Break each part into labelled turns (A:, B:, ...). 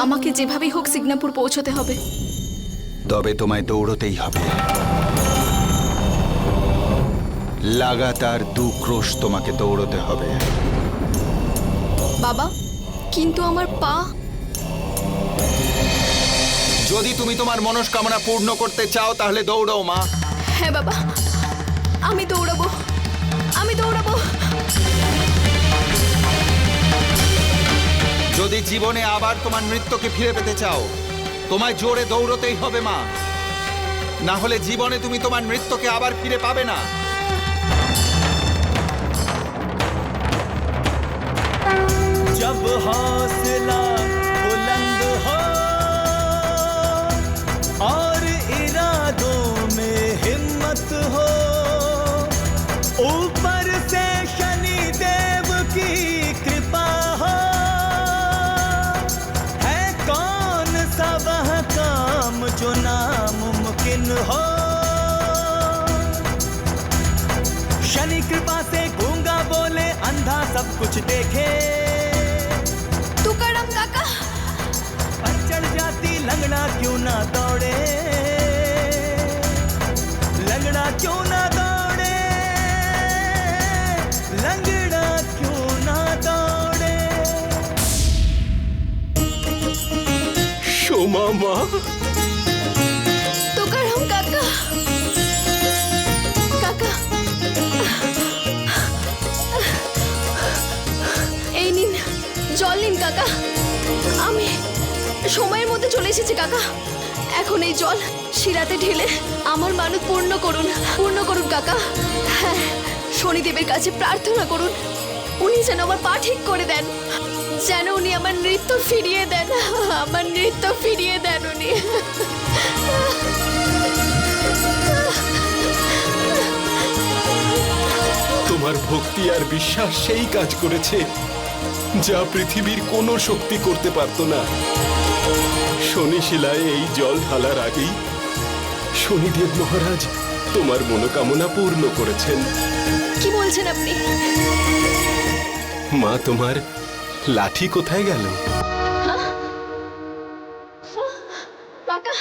A: আমাকে যেভাবেই হোক সিগনাপুর পৌঁছতে হবে।
B: তবে তোমায় দৌড়তেই হবে। লাগাতার 2 ক্রোশ তোমাকে দৌড়তে হবে।
A: বাবা, কিন্তু আমার পা।
B: যদি তুমি তোমার মনস্কামনা পূর্ণ করতে চাও তাহলে দৌড়ও মা।
A: হ্যাঁ বাবা, আমি দৌড়াবো, আমি দৌড়াবো।
B: যদি জীবনে আবার তোমার নৃত্যকে ফিরে পেতে চাও তোমায় জোরে দৌড়তেই হবে মা, না হলে জীবনে তুমি তোমার নৃত্যকে আবার ফিরে পাবে না।
C: जब हौसला बुलंद हो और इरादों में हिम्मत हो, ऊपर से शनि देव की कृपा हो, है कौन सा वह काम जो नामुमकिन हो। शनि कृपा से गूंगा बोले, अंधा सब कुछ देखे,
A: तुकाराम काका,
C: पर चढ़ जाती लंगड़ा क्यों ना दौड़े, लंगड़ा क्यों ना दौड़े, लंगड़ा क्यों ना दौड़े।
D: সোমা মা,
A: तुकाराम काका, काका, এই নিন জল নিন কাকা। আমি সময়ের মধ্যে চলে এসেছি কাকা। এখন এই জল শিরাতে ঢেলে আমার মানত পূর্ণ করুন, পূর্ণ করুন কাকা। হ্যাঁ, শনিদেবের কাছে প্রার্থনা করুন উনি যেন আমার পা ঠিক করে দেন, যেন উনি আমার নৃত্য ফিরিয়ে দেন, আমার নৃত্য ফিরিয়ে দেন উনি।
D: তোমার ভক্তি আর বিশ্বাস সেই কাজ করেছে যা পৃথিবীর কোনো শক্তি করতে পারতো না। শনিশিলায় এই জল ঢালার আগেই শনিদেব মহারাজ তোমার মনোকামনা পূর্ণ করেছেন।
A: কি বলছেন আপনি?
D: মা, তোমার লাঠি কোথায় গেল?
A: কাকা,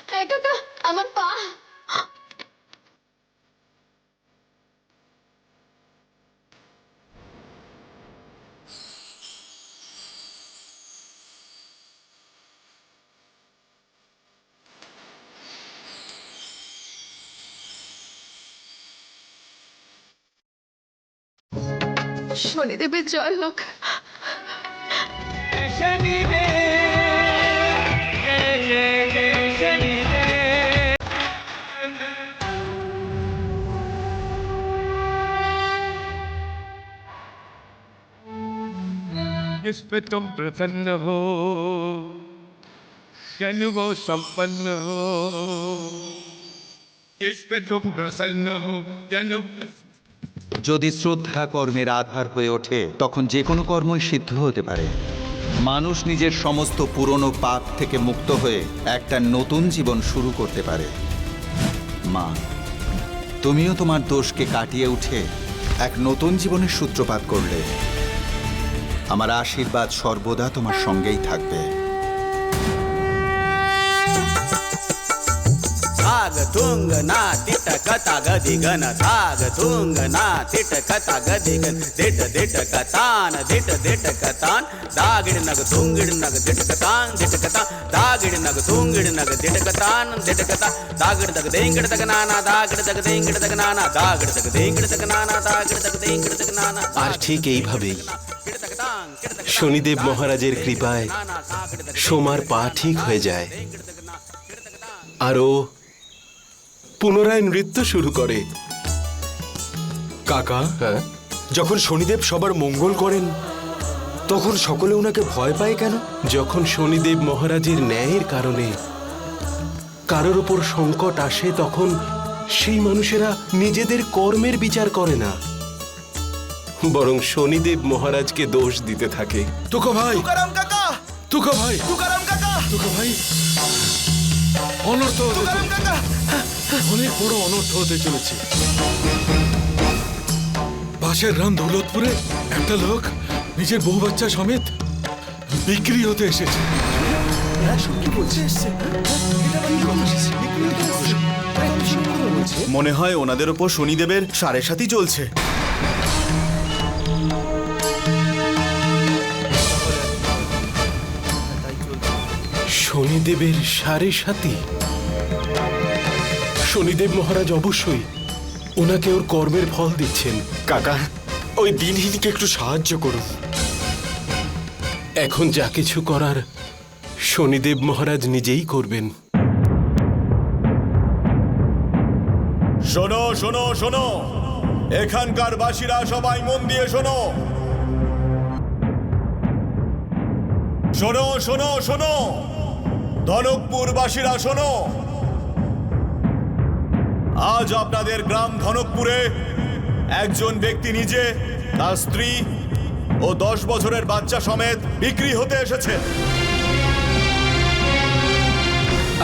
A: হ্যাঁ কাকা, আমার পা। শনিদেবের জয় হোক।
E: जिस पे तुम प्रसन्न हो, जन वो संपन्न हो, जिस पे तुम प्रसन्न हो, जन
B: যদি শ্রদ্ধা কর্মের আধার হয়ে ওঠে তখন যে কোনো কর্মই সিদ্ধ হতে পারে। মানুষ নিজের সমস্ত পুরনো পাপ থেকে মুক্ত হয়ে একটা নতুন জীবন শুরু করতে পারে। মা, তুমিও তোমার দোষকে কাটিয়ে উঠে এক নতুন জীবনের সূত্রপাত করলে। আমার আশীর্বাদ সর্বদা তোমার সঙ্গেই থাকবে।
C: धाग थुंग ना तिट कथा गदिगन, धाग थुंग ना तिट कथा गदिगन, दिट दिट कतान, दिट दिट कतान, दागिड़ नग थुंगिड़ नग दिट कतान, दिट कता, दागिड़ नग थुंगिड़ नग दिट कतान, दिट कता, दागिड़ दग देंगिड़ दग नाना, दागिड़ दग देंगिड़ दग नाना, दागिड़ दग देंगिड़ दग नाना, दागिड़ दग देंगिड़ दग नाना।
D: আর ঠিক এইভাবেই শনিদেব মহারাজের কৃপায় সোমার পা ঠিক হয়ে যায় আর ও পুনরায় নৃত্য শুরু করে।
F: কাকা,
D: হ্যাঁ,
F: যখন শনিদেব সবার মঙ্গল করেন তখন সকলে ওনাকে ভয় পায় কেন?
D: যখন শনিদেব মহারাজের ন্যায়ের কারণে কারোর উপর সংকট আসে তখন সেই মানুষেরা নিজেদের কর্মের বিচার করে না, বরং শনিদেব মহারাজকে দোষ দিতে থাকে।
F: তুকা ভাই,
C: তুকারাম কাকা,
F: তুকা ভাই,
C: তুকারাম কাকা,
F: তুকা ভাই, অনর্থ হতে
C: তুকারাম
F: চলেছে।
C: কাকা।
F: অনেক বড় অনর্থ হতে চলেছে। পাশের গ্রাম দৌলতপুরে একটা লোক নিজের বউ বাচ্চা সমেত বিক্রি হতে এসেছে।
G: মনে হয় ওনাদের ওপর শনিদেবের সাড়ে সাথী চলছে।
D: শনিদেবের সাড়ে সাথী। শনিদেব মহারাজ অবশ্যই ওনাকে ওর কর্মের ফল দিচ্ছেন।
F: কাকা, ওই দিনহীনকে একটু সাহায্য করুন।
D: এখন যা কিছু করার শনিদেব মহারাজ নিজেই করবেন।
G: শোনো শোনো শোনো, এখানকার বাসীরা সবাই মন দিয়ে শোনো। শোনো শোনো শোনো, ধনকপুর বাসীরা শোনো। আজ আপনাদের গ্রাম ধনকপুরে একজন ব্যক্তি নিজে, তার স্ত্রী ও 10 বছরের বাচ্চা সমেত বিক্রি হতে এসেছে।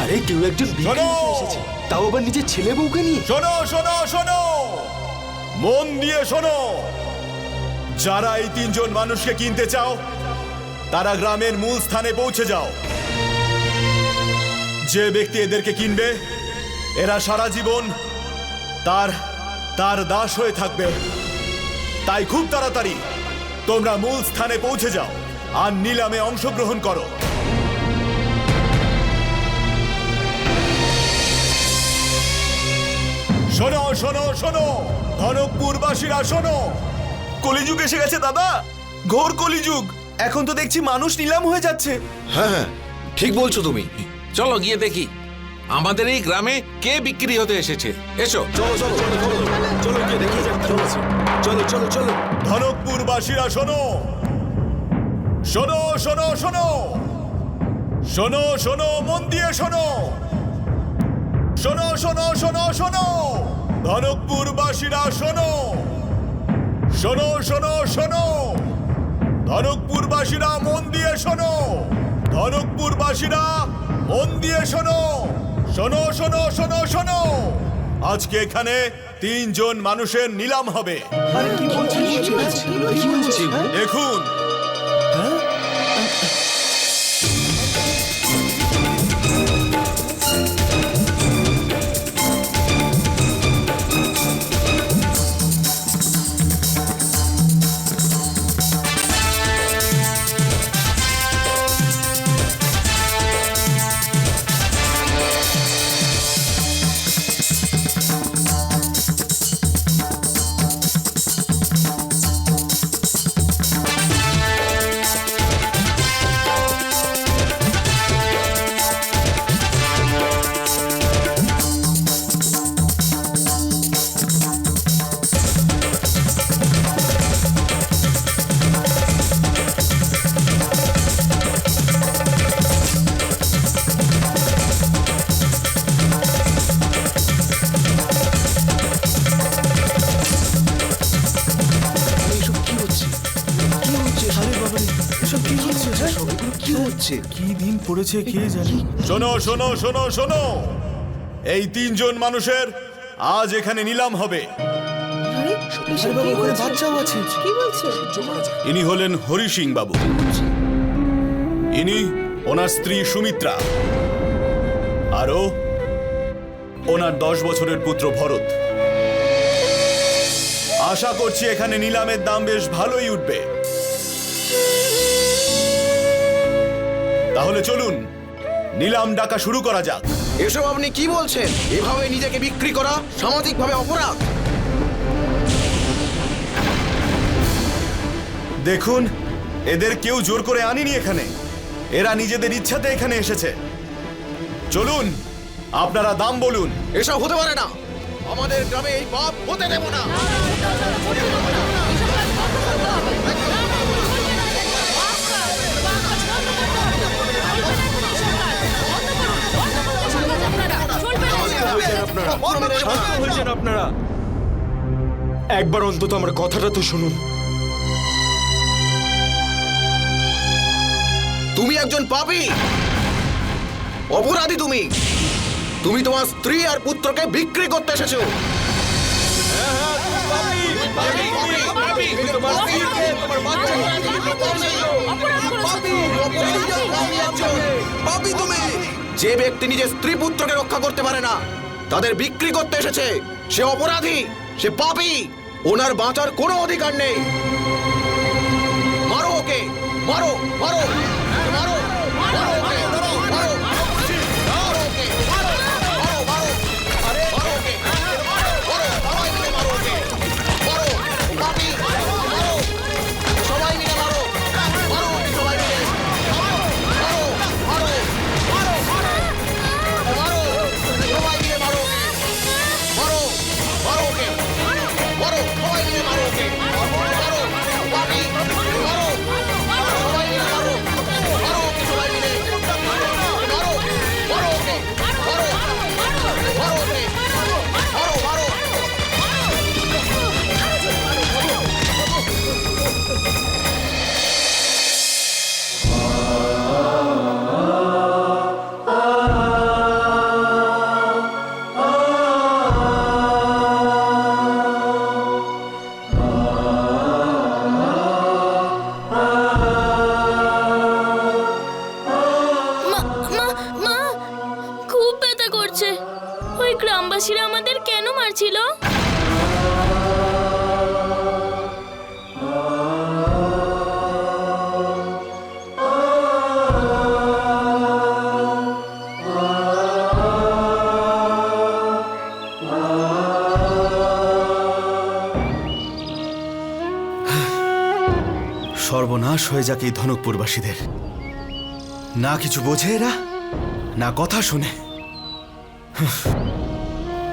F: আরে কেউ একজন বিক্রি হতে এসেছে, তাও আবার নিজের ছেলে বউকে নিয়ে।
G: শোনো শোনো শোনো, মন দিয়ে শোনো। যারা এই 3 জন মানুষকে কিনতে চাও, তারা গ্রামের মূল স্থানে পৌঁছে যাও। যে ব্যক্তি এদেরকে কিনবে, এরা সারা জীবন তার দাস হয়ে থাকবে। তাই খুব তাড়াতাড়ি তোমরা মূল স্থানে পৌঁছে যাও আর নিলামে অংশগ্রহণ করো। শোনো শোনো শোনো, ধনকপুরবাসীরা শোনো। কলিযুগ এসে গেছে দাদা, ঘোর কলিযুগ। এখন তো দেখছি মানুষ নিলাম হয়ে যাচ্ছে।
F: হ্যাঁ, ঠিক বলছো তুমি।
H: চলো গিয়ে দেখি আমাদের এই গ্রামে কে বিক্রি হতে এসেছে। এসো।
F: চলো চলো চলো চলো চলো, গিয়ে দেখি যাক কি হচ্ছে। চলো চলো চলো।
G: ধনকপুরবাসীরা শোনো, শোনো শোনো শোনো, শোনো শোনো, মন দিয়ে শোনো। শোনো শোনো শোনো শোনো, ধনকপুরবাসীরা শোনো। শোনো শোনো শোনো, ধনকপুরবাসীরা মন দিয়ে শোনো। ধনকপুরবাসীরা মন দিয়ে শোনো। শোনো শোনো শোনো শোনো, আজকে এখানে 3 জন মানুষের নিলাম হবে। দেখুন, শোনো শোনো শোনো শোনো, এই 3 জন মানুষের আজ এখানে নিলাম হবে। ইনি হলেন হরি সিং বাবু। ইনি ওনার স্ত্রী সুমিত্রা, আরো ওনার 10 বছরের পুত্র ভরত। আশা করছি এখানে নিলামের দাম বেশ ভালোই উঠবে। তাহলে চলুন নিলাম ডাকা শুরু করা যাক।
I: এসব আপনি কি বলছেন? এভাবে নিজেকে বিক্রি করা সামাজিকভাবে অপরাধ।
G: দেখুন, এদের কেউ জোর করে আনিনি এখানে, এরা নিজেদের ইচ্ছাতে এখানে এসেছে। চলুন, আপনারা দাম বলুন।
I: এসব হতে পারে না, আমাদের গ্রামে এই পাপ হতে দেব না।
F: শান্ত হয়েছেন আপনারা। একবার অন্তত আমার কথাটা তো শুনুন।
I: তুমি একজন পাপী, অপরাধী। তুমি তুমি তোমার স্ত্রী আর পুত্রকে বিক্রি করতে এসেছো। পাপী তুমি। যে ব্যক্তি নিজের স্ত্রী পুত্রকে রক্ষা করতে পারে না, তাদের বিক্রি করতে এসেছে, সে অপরাধী, সে পাপী। ওনার বাঁচার কোনো অধিকার নেই। মারো ওকে, মারো মারো মারো মারো ওকে, মারো মারো ওকে, মারো মারো মারো মারো ওকে, মারো সবাই মিলে মারো ওকে, মারো পাপী, মারো সবাই মিলে মারো, মারো ওকে সবাই মিলে, মারো মারো মারো মারো মারো সবাই মিলে মারো ওকে, মারো মারো ওকে, মারো সবাই মিলে মারো ওকে, মারো পাপী, মারো সবাই মিলে মারো, মারো ওকে সবাই মিলে, মারো মারো ওকে, মারো মারো ওকে, মারো মারো।
J: মা, খুব ব্যথা করছে। ওই গ্রামবাসীরা আমাদের কেন মারছিল?
G: সর্বনাশ হয়ে যাক এই ধনকপুরবাসীদের। না কিছু বোঝে এরা, না কথা শুনে।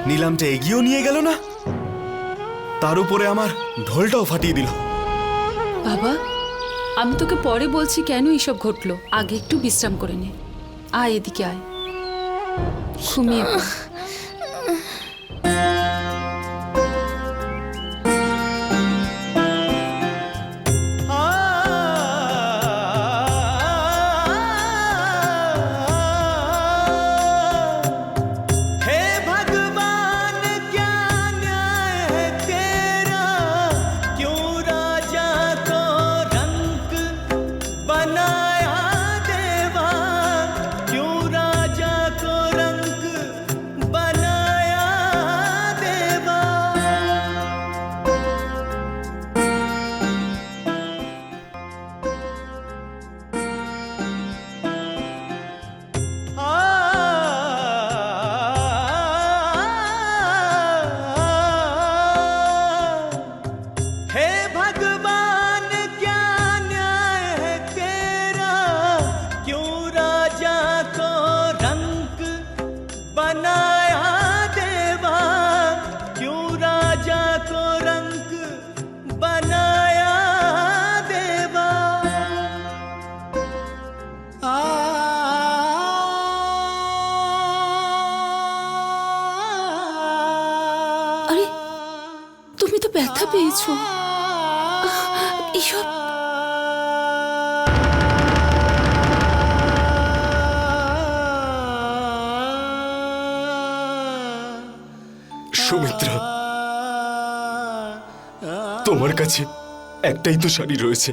G: নিলামটা এগিয়েও নিয়ে গেল না, তার উপরে আমার ঢোলটাও ফাটিয়ে দিল।
K: বাবা, আমি তোকে পরে বলছি কেন এসব ঘটলো। আগে একটু বিশ্রাম করে নে। আয় এদিকে আয়, ঘুমিয়ে পড়।
C: हे भगवान क्या न्याय है तेरा, क्यों राजा को रंक बनाया देवा, क्यों राजा को रंक बनाया देवा। हे भगवान क्या न्याय है तेरा, क्यों राजा को रंक बनाया देवा, क्यों राजा को रंक बनाया देवा।
K: আরে, তুমি তো ব্যথা পেয়েছো। এসব
D: সুমিত্রা, তোমার কাছে একটাই তো শাড়ি রয়েছে,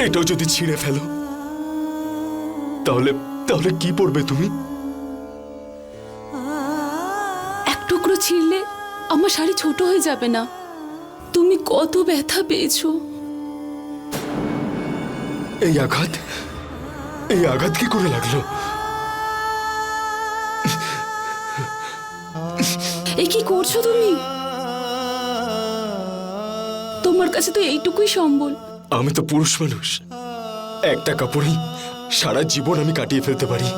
D: এটাও যদি ছিঁড়ে ফেলো তাহলে তাহলে কি পরবে তুমি?
K: এক টুকরো ছিঁড়লে আমার শাড়ি ছোট হয়ে যাবে না? তুমি কত ব্যথা পেয়েছো।
D: এই আঘাত কি করে লাগলো?
K: এ কি করছো তুমি? তোমার কাছে তো এইটুকুই সম্বল।
D: আমি তো পুরুষ মানুষ, একটা কাপড়েই সারা জীবন আমি কাটিয়ে ফেলতে পারি।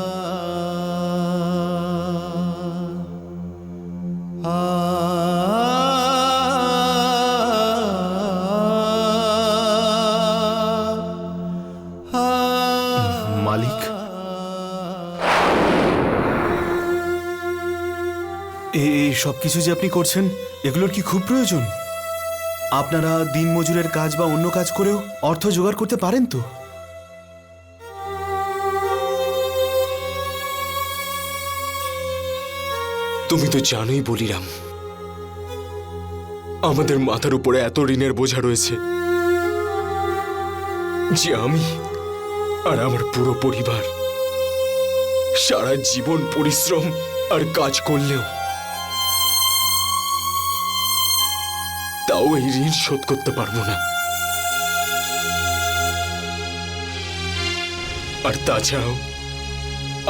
G: মালিক, এই সব কিছু যে আপনি করছেন, এগুলোর কি খুব প্রয়োজন? আপনারা দিনমজুরের কাজ বা অন্য কাজ করেও অর্থ জোগাড় করতে পারেন তো।
D: তুমি তো জানোই বলিরাম, আমাদের মাথার উপরে এত ঋণের বোঝা রয়েছে যে আমি আর আমার পুরো পরিবার সারা জীবন পরিশ্রম আর কাজ করলেও তাও এই ঋণ শোধ করতে পারবো না। আর তাছাড়াও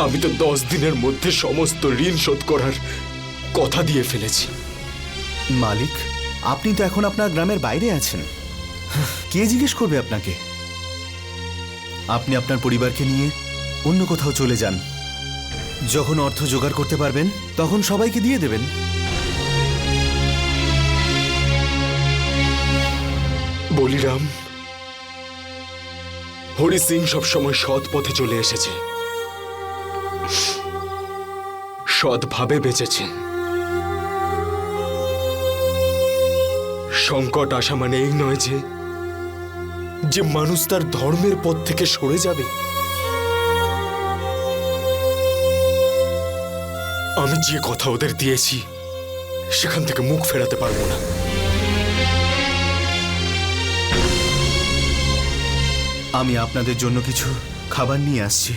D: আমি তো 10 দিনের মধ্যে সমস্ত ঋণ শোধ করার কথা দিয়ে ফেলেছি।
G: মালিক, আপনি তো এখন আপনার গ্রামের বাইরে আছেন, কে জিজ্ঞেস করবে আপনাকে? আপনি আপনার পরিবারকে নিয়ে অন্য কোথাও চলে যান। যখন অর্থ জোগাড় করতে পারবেন তখন সবাইকে দিয়ে দেবেন।
D: বলিরাম, হরি সিং সবসময় সৎ পথে চলে এসেছে, সৎভাবে বেঁচেছে। সংকট আসা মানে এই নয় যে মানুষ তার ধর্মের পথ থেকে সরে যাবে। আমি যে কথা ওদের দিয়েছি সেখান থেকে মুখ ফেরাতে পারবো না।
G: আমি আপনাদের জন্য কিছু খাবার নিয়ে আসছি।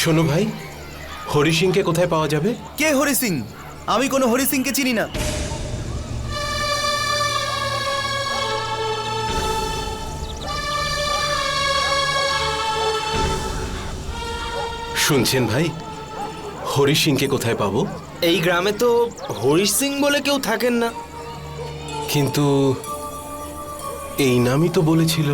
H: শোনো ভাই, হরি সিংকে কোথায় পাওয়া যাবে?
G: কে হরি সিং? আমি কোনো হরি সিংকে চিনি না।
H: শুনছেন ভাই, হরি সিংকে কোথায় পাবো?
I: এই গ্রামে তো হরি সিং বলে কেউ থাকেন না।
H: কিন্তু এই নামই তো বলেছিল।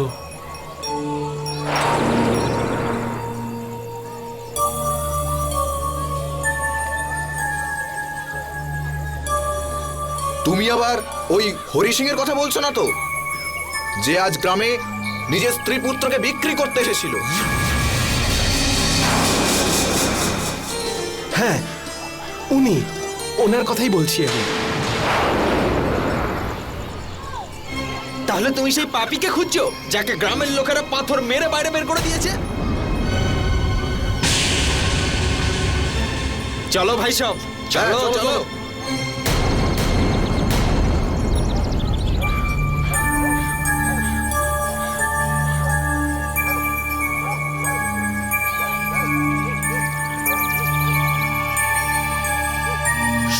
I: তুমি আবার ওই হরি সিং এর কথা বলছো না তো, যে আজ গ্রামে নিজের স্ত্রী পুত্রকে বিক্রি করতে এসেছিল?
H: হ্যাঁ, ওনার কথাই বলছি আমি।
I: তাহলে তুমি সেই পাপীকে খুঁজছো যাকে গ্রামের লোকেরা পাথর মেরে বাইরে বের করে দিয়েছে? চলো ভাই সব, চলো চলো।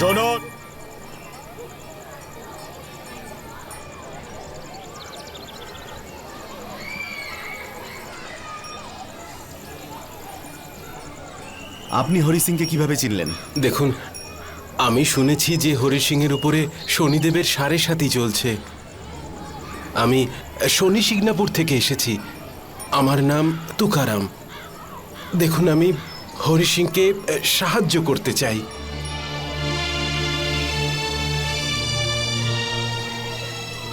G: শোনো, আপনি হরি সিংকে কিভাবে চিনলেন?
H: দেখুন, আমি শুনেছি যে হরি সিংয়ের উপরে শনিদেবের সাড়ে সাতি চলছে। আমি শনি সিগনাপুর থেকে এসেছি। আমার নাম তুকারাম। দেখুন, আমি হরি সিংকে সাহায্য করতে চাই।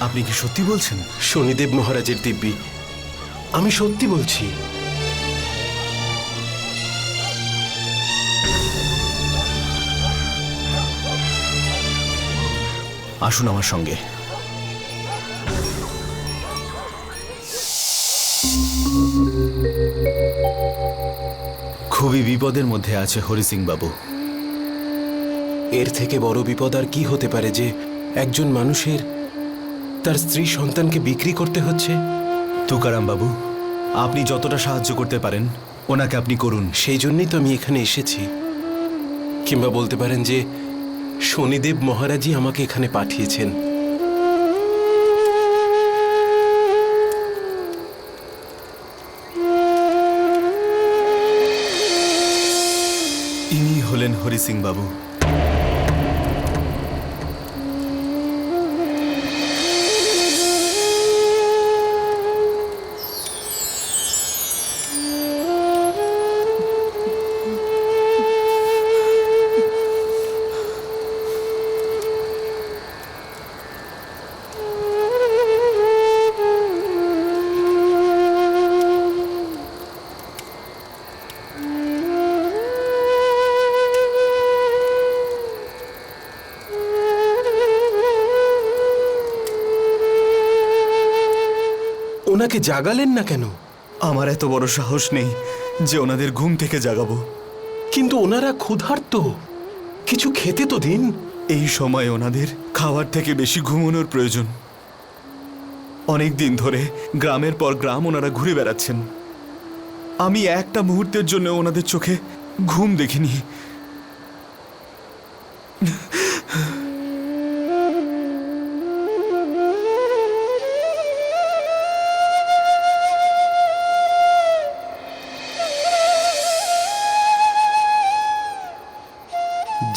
G: আপনি কি সত্যি বলছেন?
H: শনিদেব মহারাজের দিব্যি, আমি সত্যি বলছি।
G: আসুন আমার সঙ্গে। খুবই বিপদের মধ্যে আছে হরি সিং বাবু।
H: এর থেকে বড় বিপদ আর কি হতে পারে যে একজন মানুষের তার স্ত্রী সন্তানকে বিক্রি করতে হচ্ছে?
G: তুকারাম বাবু, আপনি যতটা সাহায্য করতে পারেন ওনাকে আপনি করুন।
H: সেই জন্যই তো আমি এখানে এসেছি। কিংবা বলতে পারেন যে শনিদেব মহারাজই আমাকে এখানে পাঠিয়েছেন।
G: ইনি হলেন হরি সিং বাবু।
H: ওনাকে জাগালেন না কেন?
G: আমার এত বড় সাহস নেই যে ওনাদের ঘুম থেকে জাগাবো।
H: কিন্তু ওনারা ক্ষুধার্ত, কিছু খেতে তো দিন।
G: এই সময় ওনাদের খাওয়ার থেকে বেশি ঘুমানোর প্রয়োজন। অনেক দিন ধরে গ্রামের পর গ্রাম ওনারা ঘুরে বেড়াচ্ছেন। আমি একটা মুহূর্তের জন্য ওনাদের চোখে ঘুম দেখিনি।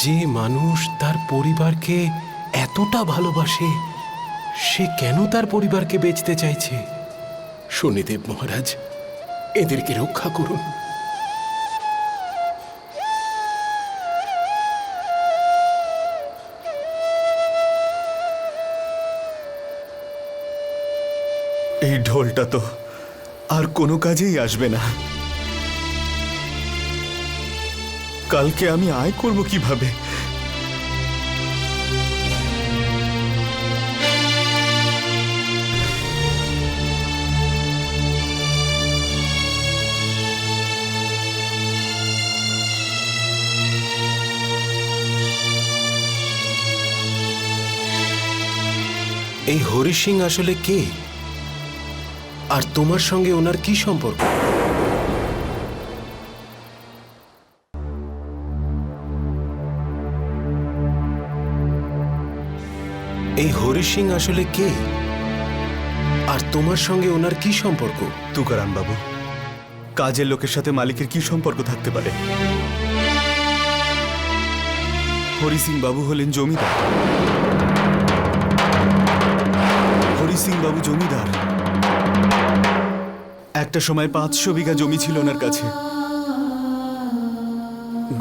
H: যে মানুষ তার পরিবারকে এতটা ভালোবাসে, সে কেন তার পরিবারকে বেচতে চাইছে? শনিদেব মহারাজ, এদেরকে রক্ষা করুন।
G: এই ঢোলটা তো আর কোনো কাজেই আসবে না। কালকে আমি আয় করব কিভাবে?
H: এই হরি সিং আসলে কে, আর তোমার সঙ্গে ওনার কি সম্পর্ক? এই হরি সিং আসলে কে, আর তোমার সঙ্গে ওনার কি সম্পর্ক?
G: তুকারাম বাবু, কাজের লোকের সাথে মালিকের কি সম্পর্ক থাকতে পারে? হরি সিং বাবু হলেন জমিদার। হরি সিং বাবু জমিদার। একটা সময় 500 বিঘা জমি ছিল ওনার কাছে।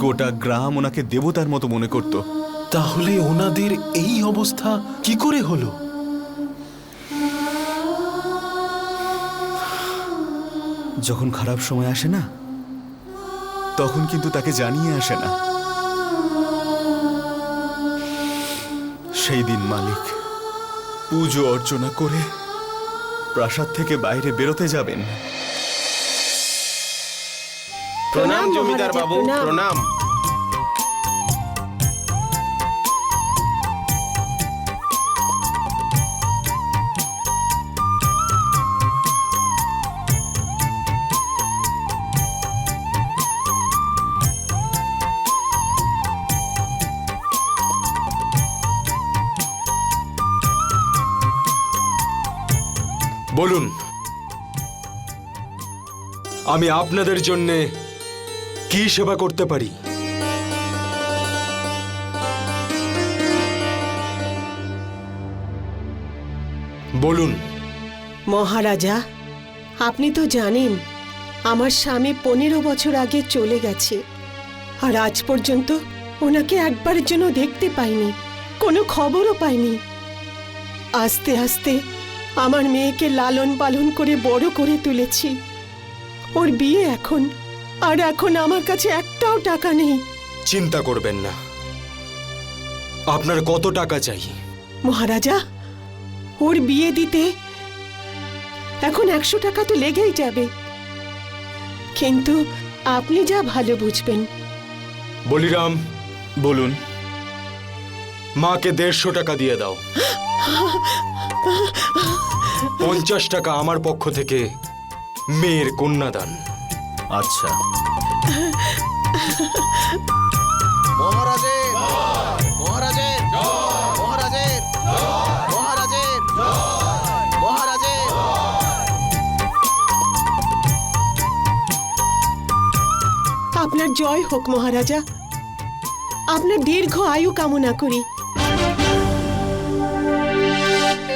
G: গোটা গ্রাম ওনাকে দেবতার মতো মনে করত।
H: তাহলে ওনাদের এই অবস্থা কি করে হলো?
G: যখন খারাপ সময় আসে না, তখন কিন্তু তাকে জানিয়ে আসে না। সেই দিন মালিক পুজো অর্চনা করে প্রাসাদ থেকে বাইরে বেরোতে যাবেন।
H: প্রণাম জমিদার বাবু, প্রণাম।
D: বলুন, আমি আপনাদের জন্য কি সেবা করতে পারি? বলুন।
L: মহারাজা, আপনি তো জানেন আমার স্বামী 15 বছর আগে চলে গেছে, আর আজ পর্যন্ত ওনাকে একবারের জন্য দেখতে পাইনি, কোনো খবরও পাইনি। আস্তে আস্তে আমার মেয়েকে লালন পালন করে বড় করে তুলেছি। ওর বিয়ে এখন, আর এখন আমার কাছে একটাও টাকা নেই।
D: চিন্তা করবেন না। আপনার কত টাকা চাই?
L: মহারাজা, ওর বিয়ে দিতে এখন 100 টাকা তো লেগেই যাবে, কিন্তু আপনি যা ভালো বুঝবেন।
D: বলিরাম,
G: বলুন।
D: মাকে 150 টাকা দিয়ে দাও। 50 টাকা আমার পক্ষ থেকে মেয়ের কন্যাদান।
G: আচ্ছা।
I: মহারাজের মহারাজের মহারাজের মহারাজের মহারাজের।
L: আপনার জয় হোক মহারাজা, আপনার দীর্ঘ আয়ু কামনা করি।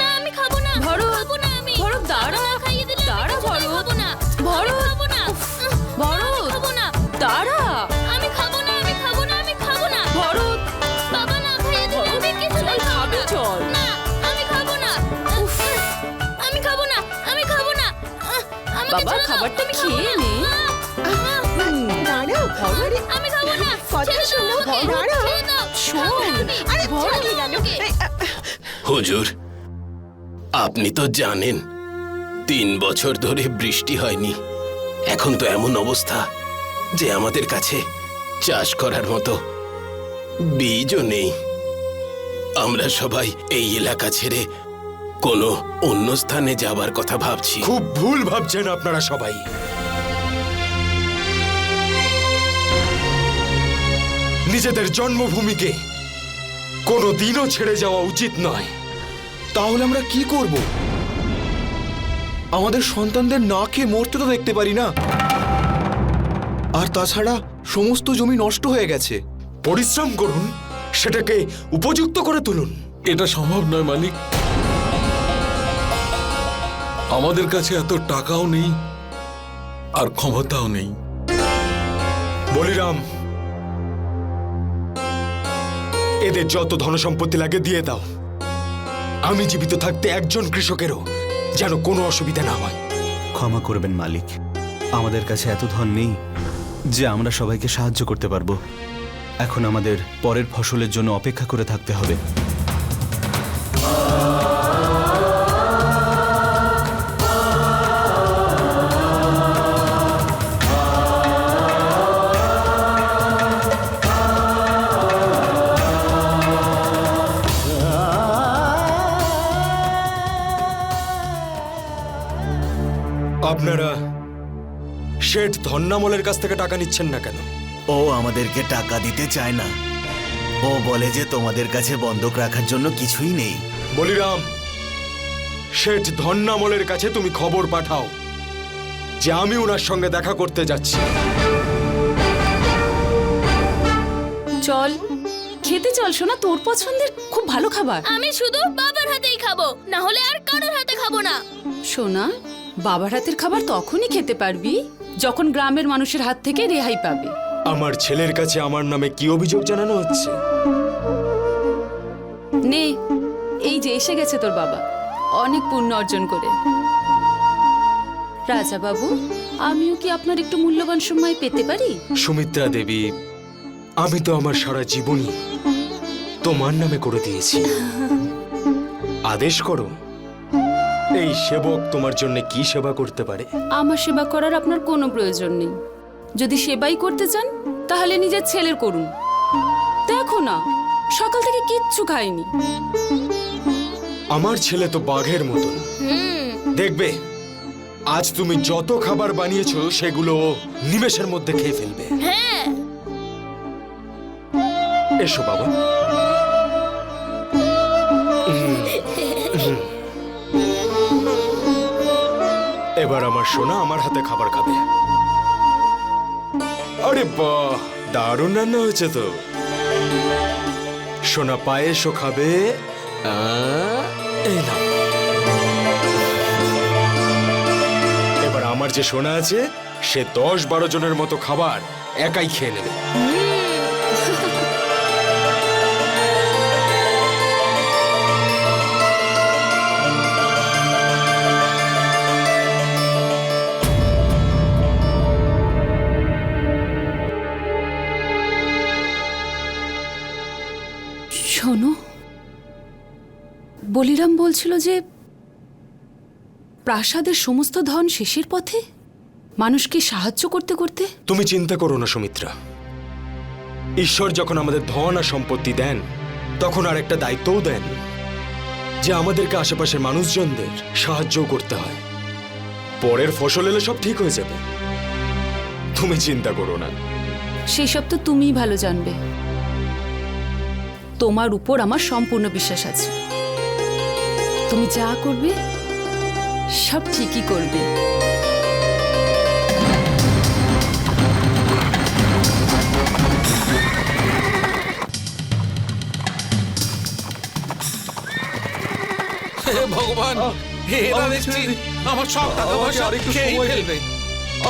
J: না, আমি খাবো না।
K: ভরত,
J: খাবো না আমি।
K: ভরত, দাঁড়া।
J: না, খাইয়ে দিলে
K: দাঁড়া,
J: আমি
K: ভরত।
J: খাবো না।
K: ভরত।
J: আমি খাবো না।
K: ভরত,
J: খাবো না।
K: দাঁড়া।
J: আমি খাবো না, আমি খাবো না, আমি খাবো না।
K: ভরত,
J: বাবা, না খাইয়ে দিলে আমি কিছুই খাবো
K: খাবি
J: না।
K: চল।
J: না, আমি খাবো না। আমি খাবো না, আমি খাবো না। আমাকে
K: বাবা,
J: ছেড়ে দাও,
K: খাবারটা
J: আমি খাবো
K: খেয়ে
J: না।
K: নে।
L: দাঁড়াও, আরে
J: আমি খাবো না।
L: কথা
J: ছেড়ে দাও
L: শোনো,
J: আমাকে।
L: দাঁড়াও।
J: ছেড়ে দাও।
K: শোন,
L: আরে
K: ভরত,
L: চলে গেল।
H: হুজুর, আপনি তো জানেন 3 বছর ধরে বৃষ্টি হয়নি। এখন তো এমন অবস্থা যে আমাদের কাছে চাষ করার মতো বীজও নেই। আমরা সবাই এই এলাকা ছেড়ে কোনো অন্য স্থানে যাবার কথা ভাবছি।
D: খুব ভুল ভাবছেন আপনারা সবাই। নিজেদের জন্মভূমিকে কোনোদিনও ছেড়ে যাওয়া উচিত নয়।
I: তাহলে আমরা কি করব? আমাদের সন্তানদের না খেয়ে মরতে তো দেখতে পারি না। আর তাছাড়া সমস্ত জমি নষ্ট হয়ে গেছে।
D: পরিশ্রম করুন, সেটাকে উপযুক্ত করে তুলুন।
F: এটা সম্ভব নয় মালিক। আমাদের কাছে এত টাকাও নেই আর ক্ষমতাও নেই।
D: বলিরাম, এদের যত ধনসম্পত্তি লাগে দিয়ে দাও। আমি জীবিত থাকতে একজন কৃষকেরও যেন কোনো অসুবিধা না হয়।
G: ক্ষমা করবেন মালিক, আমাদের কাছে এত ধন নেই যে আমরা সবাইকে সাহায্য করতে পারবো। এখন আমাদের পরের ফসলের জন্য অপেক্ষা করে থাকতে হবে।
D: আপনারা শেঠ ধন্যামলের কাছ থেকে টাকা নিচ্ছেন না কেন?
G: ও আমাদেরকে টাকা দিতে চায় না। ও বলে যে তোমাদের কাছে বন্ধক রাখার জন্য কিছুই নেই।
D: বলিরাম, শেঠ ধন্যামলের কাছে তুমি খবর পাঠাও যে আমি ওনার সঙ্গে দেখা করতে যাচ্ছি।
K: চল খেতে চল সোনা, তোর পছন্দের খুব ভালো খাবার।
J: আমি শুধু বাবার হাতেই খাবো, না হলে আর কারোর হাতে খাবো না।
K: সোনা, বাবার হাতের খাবার তখনই খেতে পারবি যখন গ্রামের মানুষের হাত থেকে রেহাই পাবে।
D: আমার ছেলের কাছে আমার নামে কি অভিযোগ জানানো হচ্ছে?
K: নে, এই যে এসে গেছে তোর বাবা অনেক পুণ্য অর্জন করে। রাজা বাবু, আমিও কি আপনার একটু মূল্যবান সময় পেতে পারি?
D: সুমিত্রা দেবী, আমি তো আমার সারা জীবনই তোমার নামে করে দিয়েছি। আদেশ করো, এই সেবক তোমার জন্য কি সেবা করতে পারে?
K: আমার সেবা করার আপনার কোনো প্রয়োজন নেই। যদি সেবাই করতে চান তাহলে নিজের ছেলের করুন। দেখো না, সকাল থেকে কিচ্ছু খাইনি।
D: আমার ছেলে তো বাঘের মতন। দেখবে, আজ তুমি যত খাবার বানিয়েছো সেগুলো নিমেষের মধ্যে খেয়ে ফেলবে।
J: হ্যাঁ,
D: এসো বাবা। এবার আমার সোনা আমার হাতে খাবার খাবে। আরে বাহ, দারুণ রান্না হয়েছে তো। সোনা পায়েসও খাবে। এই নাও। এবার আমার যে সোনা আছে সে 10-12 জনের মতো খাবার একাই খেয়ে নেবে।
K: শোনো, বলিরাম বলছিল যে প্রাসাদের সমস্ত ধন শেষের পথে, মানুষকে সাহায্য করতে করতে।
D: তুমি চিন্তা করো না সুমিত্রা, ঈশ্বর যখন আমাদের ধন আর সম্পত্তি দেন তখন আর একটা দায়িত্বও দেন যে আমাদেরকে আশেপাশের মানুষজনদের সাহায্য করতে হয়। পরের ফসল এলে সব ঠিক হয়ে যাবে, তুমি চিন্তা করো না।
K: সেসব তো তুমিই ভালো জানবে। তোমার উপর আমার সম্পূর্ণ বিশ্বাস আছে। তুমি যা করবে সব ঠিকই করবে।
F: ভগবান, এরা দেখছি আমার সব টাকা পয়সা খেয়ে ফেলবে।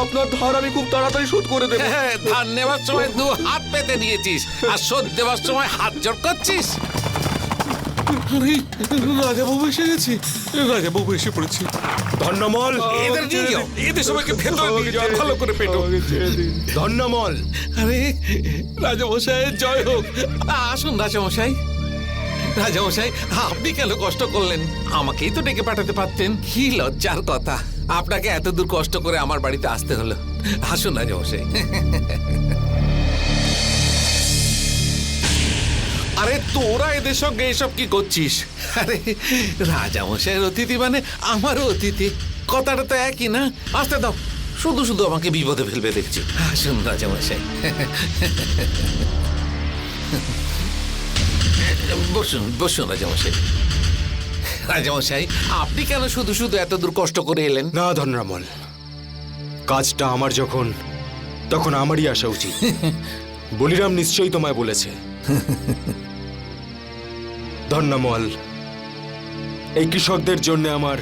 I: আপনার ধার আমি খুব তাড়াতাড়ি শোধ করে দেব।
M: হ্যাঁ, ধার নেওয়ার সময় 2 হাত পেতে নিয়েছিস আর শোধ দেওয়ার সময় হাত জোড় করছিস।
F: রাজাবাবু এসে গেছি, রাজাবাবু এসে পড়েছি।
D: ধন্যমল,
M: এদের নিয়ে যাও, এদের সবাইকে ভেতরে নিয়ে যাও, ভালো করে পেটো।
D: ধন্যমল,
F: আরে রাজামশাই জয় হোক।
M: আসুন রাজামশাই। রাজামশাই, আপনি কেন কষ্ট করলেন? আমাকেই তো ডেকে পাঠাতে পারতেন। কি লজ্জার কথা, আপনাকে এত দূর কষ্ট করে আমার বাড়িতে আসতে হলো। আসুন রাজামশাই। আরে তোরা এদের সঙ্গে এসব কি করছিস? আরে রাজামশাইয়ের অতিথি মানে আমারও অতিথি, কথাটা তো একই না? আসতে দাও, শুধু শুধু আমাকে বিপদে ফেলবে দেখছি। আসুন রাজামশাই, বসুন বসুন রাজামশাই। রাজামশাই, আপনি কেন শুধু শুধু এত দূর কষ্ট করে এলেন?
D: না ধনরামল, কাজটা আমার যখন, তখন আমারই আসা উচিত। বলিরাম নিশ্চয়ই তোমায় বলেছে। ধন্যমল, এই কৃষকদের জন্য আমার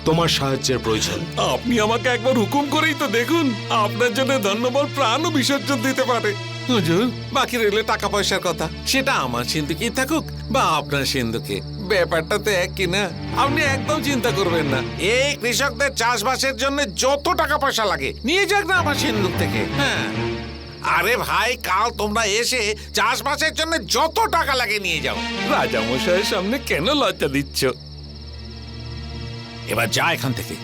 D: তোমার সাহায্যের প্রয়োজন।
M: আপনি আমাকে একবার হুকুম করেই তো দেখুন, আপনার জন্য ধন্যবাদ প্রাণও বিসর্জন দিতে পারে। হুজুর, বাকি রইলে টাকা পয়সার কথা, সেটা আমার সিন্ধুকেই থাকুক বা আপনার সিন্ধুকে, ব্যাপারটা তো এক কিনা। আপনি একদম চিন্তা করবেন না। এই কৃষকদের চাষবাসের জন্য যত টাকা পয়সা লাগে নিয়ে যাক না আমার সিন্ধুক থেকে। হ্যাঁ, আরে ভাই, কাল তোমরা এসে চাষবাসের জন্য যত টাকা লাগে নিয়ে যাও। রাজামশাইয়ের সামনে কেন লজ্জা দিচ্ছ? এবার যা এখান থেকে।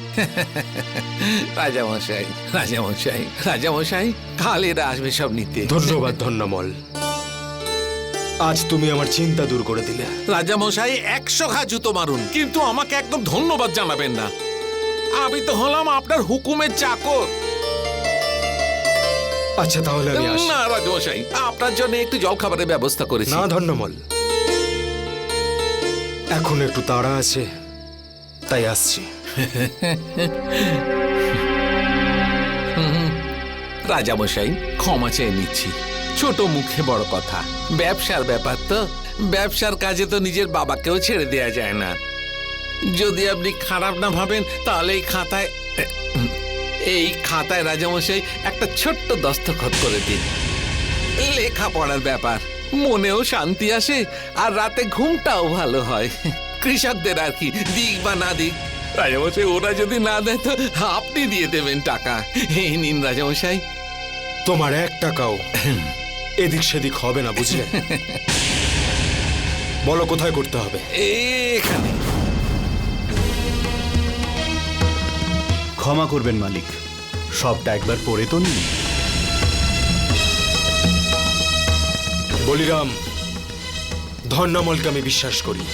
M: রাজামশাই, রাজামশাই, রাজামশাই, কাল এরা আসবে সব নিতে।
D: ধন্যবাদ ধন্যমল, আজ তুমি আমার চিন্তা দূর করে দিলে।
M: রাজামশাই 100 ঘা জুতো মারুন, কিন্তু আমাকে একদম ধন্যবাদ জানাবেন না। আমি তো হলাম আপনার হুকুমের চাকর।
D: আচ্ছা, তাহলে আমি আসি।
M: না রাজামশাই, আপনার জন্য একটু জল খাবারের ব্যবস্থা করেছি।
D: না ধন্যমল, এখন একটু তাড়া আছে, তাই আসছি।
M: রাজামশাই, ক্ষমা চেয়ে নিচ্ছি। ছোট মুখে বড় কথা, ব্যবসার ব্যাপার তো, ব্যবসার কাজে তো নিজের বাবাকেও ছেড়ে দেয়া যায় না। যদি আপনি খারাপ না ভাবেন তাহলে এই খাতায় রাজামশাই একটা ছোট্ট দস্তখত করে দিন। লেখাপড়ার ব্যাপার, মনেও শান্তি আসে আর রাতে ঘুমটাও ভালো হয়। কৃষকদের আর কি, দিক বা না দিক, রাজামশাই ওরা যদি না দেয় তো আপনি দিয়ে দেবেন টাকা। এই নিন রাজামশাই।
D: তোমার 1 টাকাও এদিক সেদিক হবে না, বুঝলে? বলো কোথায় করতে হবে?
M: এখানে।
G: ক্ষমা করবেন মালিক, সবটা একবার পড়ে তো নিন।
D: বলিরাম, ধন্যমলকে আমি বিশ্বাস করি।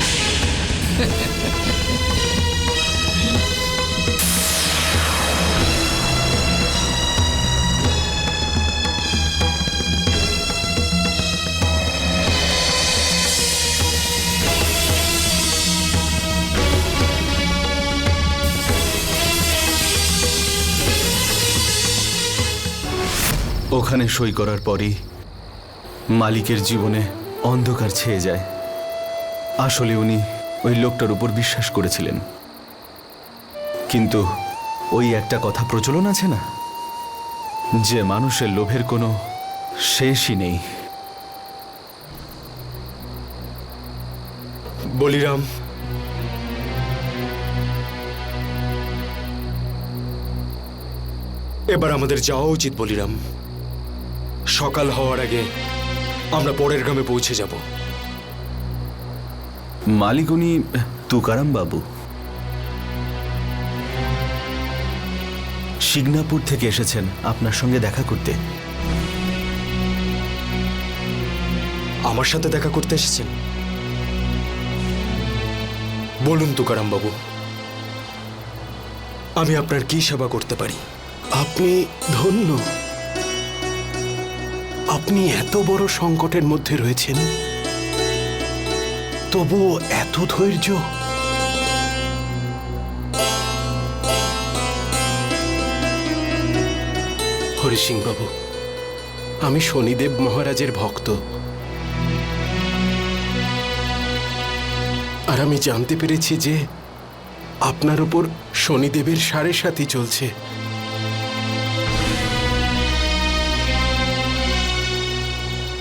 G: ওখানে সই করার পরই মালিকের জীবনে অন্ধকার ছেয়ে যায়। আসলে উনি ওই লোকটার উপর বিশ্বাস করেছিলেন, কিন্তু ওই একটা কথা প্রচলন আছে না, যে মানুষের লোভের কোনো শেষই নেই।
D: বলিরাম, এবার আমাদের যাওয়া উচিত। বলিরাম, সকাল হওয়ার আগে আমরা পরের গ্রামে পৌঁছে যাব।
G: মালিক উনি তুকারাম বাবু, শিগনাপুর থেকে এসেছেন আপনার সঙ্গে দেখা করতে।
D: আমার সাথে দেখা করতে এসেছেন? বলুন তুকারাম বাবু, আমি আপনার কি সেবা করতে পারি?
H: আপনি ধন্য। আপনি এত বড় সংকটের মধ্যে রয়েছেন, তবুও এত ধৈর্য। হরি সিং বাবু, আমি শনিদেব মহারাজের ভক্ত, আর আমি জানতে পেরেছি যে আপনার উপর শনিদেবের সাড়ে সাথী চলছে।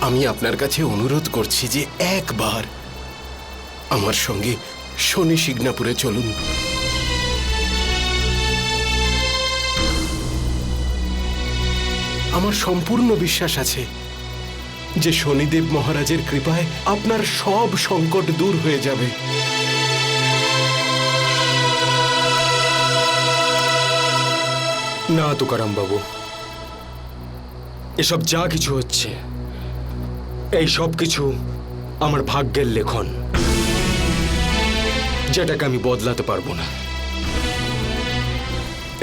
H: আমি আপনার কাছে অনুরোধ করছি যে একবার আমার সঙ্গে শনি শিগনাপুরে চলুন। আমার সম্পূর্ণ বিশ্বাস আছে যে শনিদেব মহারাজের কৃপায় আপনার সব সংকট দূর হয়ে যাবে।
D: না তুকারাম বাবু, এসব যা কিছু হচ্ছে এই সব কিছু আমার ভাগ্যের লেখন, যেটাকে আমি বদলাতে পারবো না।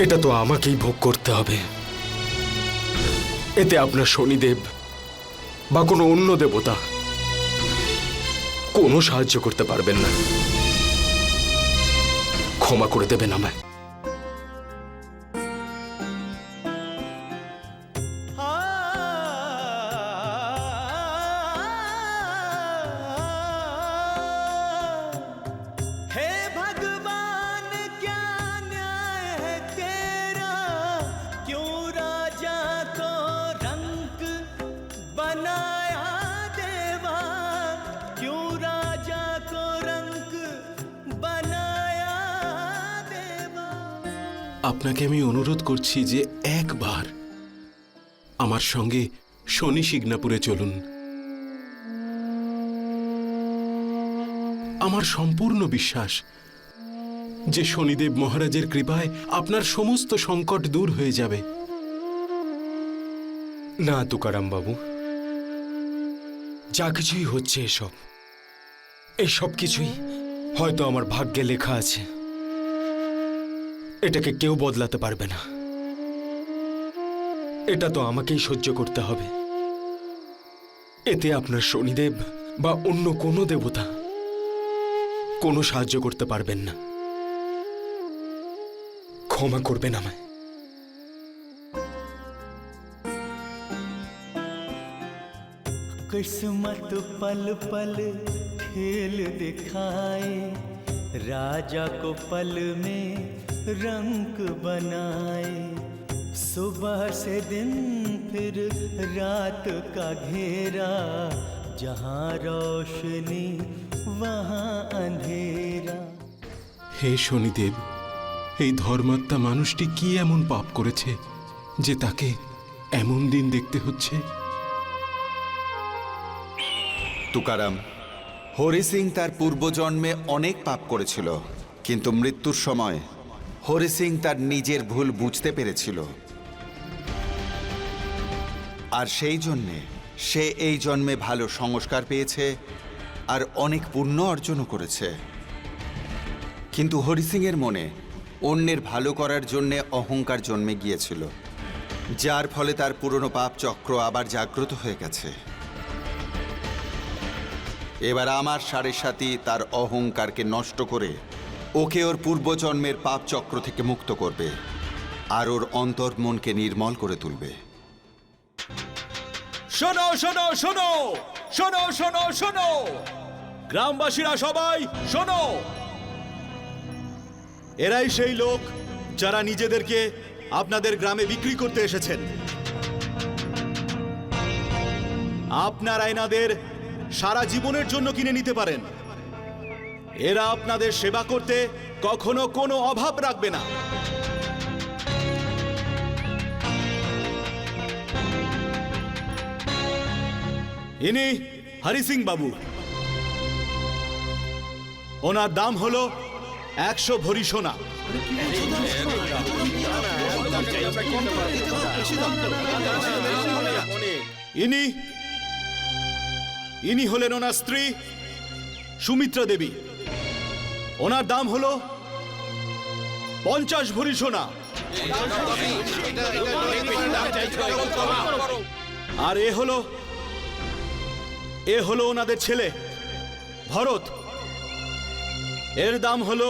D: এটা তো আমাকেই ভোগ করতে হবে। এতে আপনার শনিদেব বা কোনো অন্য দেবতা কোনো সাহায্য করতে পারবেন না। ক্ষমা করে দেবেন আমায়।
C: हे भगवान क्या न्याय है तेरा, क्यों राजा को रंक बनाया देवा, क्यों राजा को रंक बनाया देवा।
H: আপনাকে আমি অনুরোধ করছি যে একবার আমার সঙ্গে শনি শিগনাপুরে চলুন। আমার সম্পূর্ণ বিশ্বাস যে শনিদেব মহারাজের কৃপায় আপনার সমস্ত সংকট দূর হয়ে যাবে।
D: না তুকারাম বাবু, যা কিছুই হচ্ছে এসব কিছুই হয়তো আমার ভাগ্যে লেখা আছে। এটাকে কেউ বদলাতে পারবে না। এটা তো আমাকেই সহ্য করতে হবে। এতে আপনার শনিদেব বা অন্য কোনো দেবতা কোনো সাহায্য করতে পারবেন না। ক্ষমা করবেন আমায়।
C: किस्मत पल पल खेल दिखाए, राजा को पल में रंग बनाए। सुबह से दिन फिर रात का घेरा, जहाँ रोशनी वहाँ अंधेरा।
H: হে শনিদেব, এই ধর্মাত্মা মানুষটি কি এমন পাপ করেছে যে তাকে এমন দিন দেখতে হচ্ছে?
B: তুকারাম, হরি সিং তার পূর্বজন্মে অনেক পাপ করেছিল, কিন্তু মৃত্যুর সময় হরি সিং তার নিজের ভুল বুঝতে পেরেছিল, আর সেই জন্যে সে এই জন্মে ভালো সংস্কার পেয়েছে আর অনেক পুণ্য অর্জনও করেছে। কিন্তু হরি সিং এর মনে অন্যের ভালো করার জন্যে অহংকার জন্মে গিয়েছিল, যার ফলে তার পুরনো পাপ চক্র আবার জাগ্রত হয়ে গেছে। এবার আমার সাড়ে সাথী তার অহংকারকে নষ্ট করে ওকে ওর পূর্বজন্মের পাপ চক্র থেকে মুক্ত করবে আর ওর অন্তর্মনকে নির্মল করে তুলবে।
C: শোনো শোনো শোনো শোনো শোনো শোনো, গ্রামবাসীরা সবাই শোনো। এরাই সেই লোক যারা নিজেদেরকে আপনাদের গ্রামে বিক্রি করতে এসেছেন। আপনারা এনাদের সারা জীবনের জন্য কিনে নিতে পারেন। এরা আপনাদের সেবা করতে কখনো কোনো অভাব রাখবে না। ইনি হরি সিং বাবু। ওনার দাম হলো 100 ভরি সোনা। ইনি হলেন ওনার স্ত্রী সুমিত্রা দেবী। ওনার দাম হলো 50 ভরি সোনা। আর এ হলো ওনাদের ছেলে ভরত। এর দাম হলো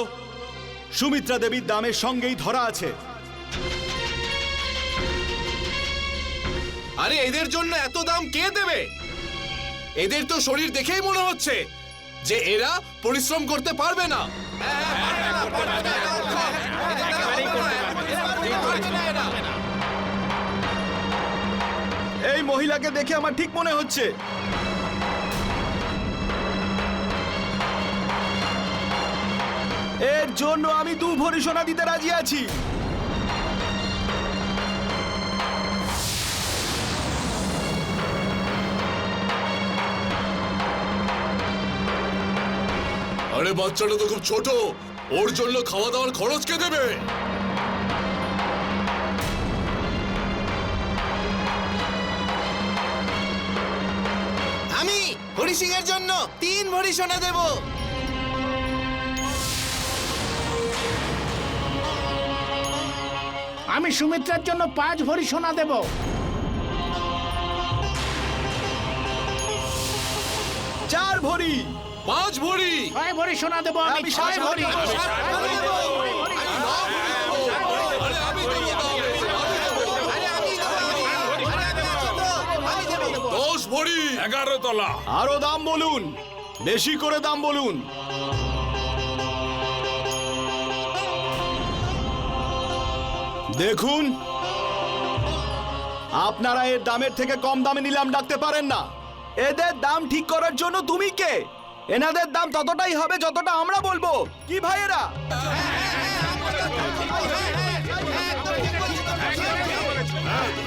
C: সুমিত্রা দেবীর দামের সঙ্গেই ধরা আছে।
I: আরে এদের জন্য এত দাম কে দেবে? এদের তো শরীর দেখেই মনে হচ্ছে যে এরা পরিশ্রম করতে পারবে না।
C: এই মহিলাকে দেখে আমার ঠিক মনে হচ্ছে এর জন্য আমি 2 ভরি সোনা দিতে রাজি আছি।
F: আরে বাচ্চাটা তো খুব ছোট, ওর জন্য খাওয়া দাওয়ার খরচ কে দেবে?
I: আমি হরি সিং এর জন্য 3 ভরি সোনা দেব।
N: আমি সুমিত্রার জন্য 5 ভরি সোনা দেব।
G: 4 ভরি।
F: 5 ভরি।
N: 6 ভরি সোনা দেব আমি। 6 ভরি।
F: আরে আমি দেব। 10 ভরি।
M: 11 তলা।
G: আরো দাম বলুন, বেশি করে দাম বলুন। দেখুন, আপনারা এর দামের থেকে কম দামে নিলাম ডাকতে পারেন না। এদের দাম ঠিক করার জন্য তুমি কে? এনাদের দাম ততটাই হবে যতটা আমরা বলবো, কি ভাইয়েরা?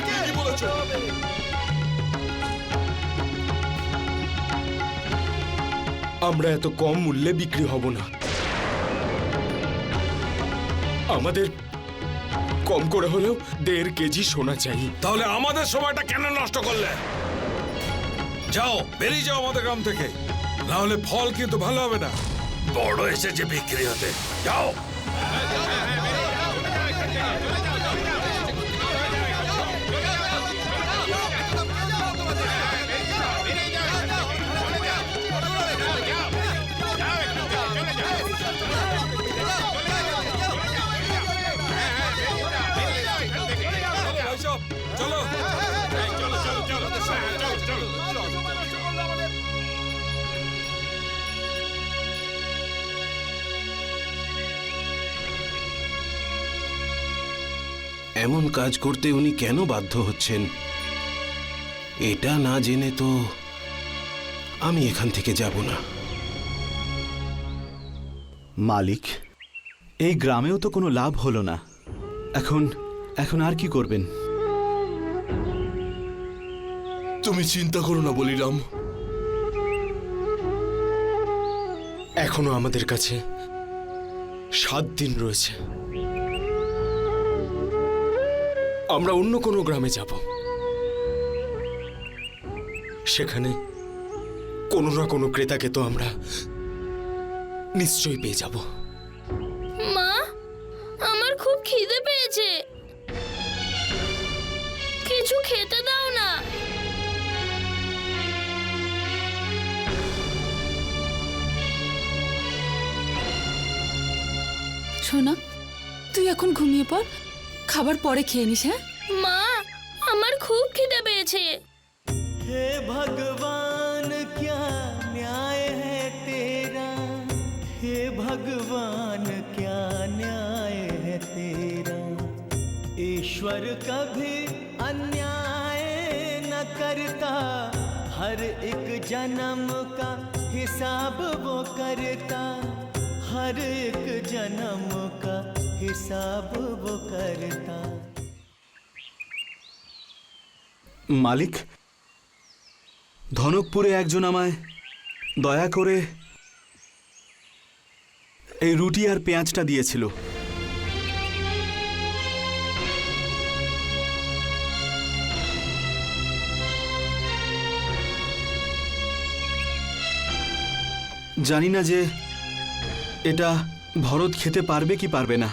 F: ঠিকই বলেছো।
D: আমরা এত কম মূল্যে বিক্রি হব না। আমাদের কম করে হলেও 1.5 কেজি সোনা চাই।
M: তাহলে আমাদের সময়টা কেন নষ্ট করলে? যাও, বেরিয়ে যাও আমাদের গ্রাম থেকে, না হলে ফল কিন্তু ভালো হবে না। বড় এসেছে বিক্রি হতে, যাও। চলো।
H: এমন কাজ করতে উনি কেন বাধ্য হচ্ছেন এটা না জেনে তো আমি এখান থেকে যাব না।
G: মালিক, এই গ্রামেও তো কোনো লাভ হলো না। এখন আর কি করবেন?
F: তুমি চিন্তা করো না বলিরাম,
D: এখনো আমাদের কাছে 7 দিন রয়েছে। আমরা অন্য কোনো গ্রামে যাব, সেখানে কোনো না কোনো ক্রেতাকে তো আমরা নিশ্চয়ই পেয়ে যাব।
J: মা, আমার খুব খিদে পেয়েছে, কিছু খেতে দাও না।
K: সোনা, তুই এখন ঘুমিয়ে পড়, খাবার পরে খেয়ে নিস। হ্যাঁ
J: মা, আমার খুব খিদে পেয়েছে।
I: हे भगवान क्या न्याय है तेरा, हे भगवान क्या न्याय है तेरा। ईश्वर कभी अन्याय न करता, हर एक जन्म का हिसाब वो करता, हर एक जन्म का हिसाब वो करता।
G: মালিক, ধনকপুরে একজন আমায় দয়া করে এই রুটি আর পেঁয়াজটা দিয়েছিল। জানি না যে এটা ভরত খেতে পারবে কি পারবে না।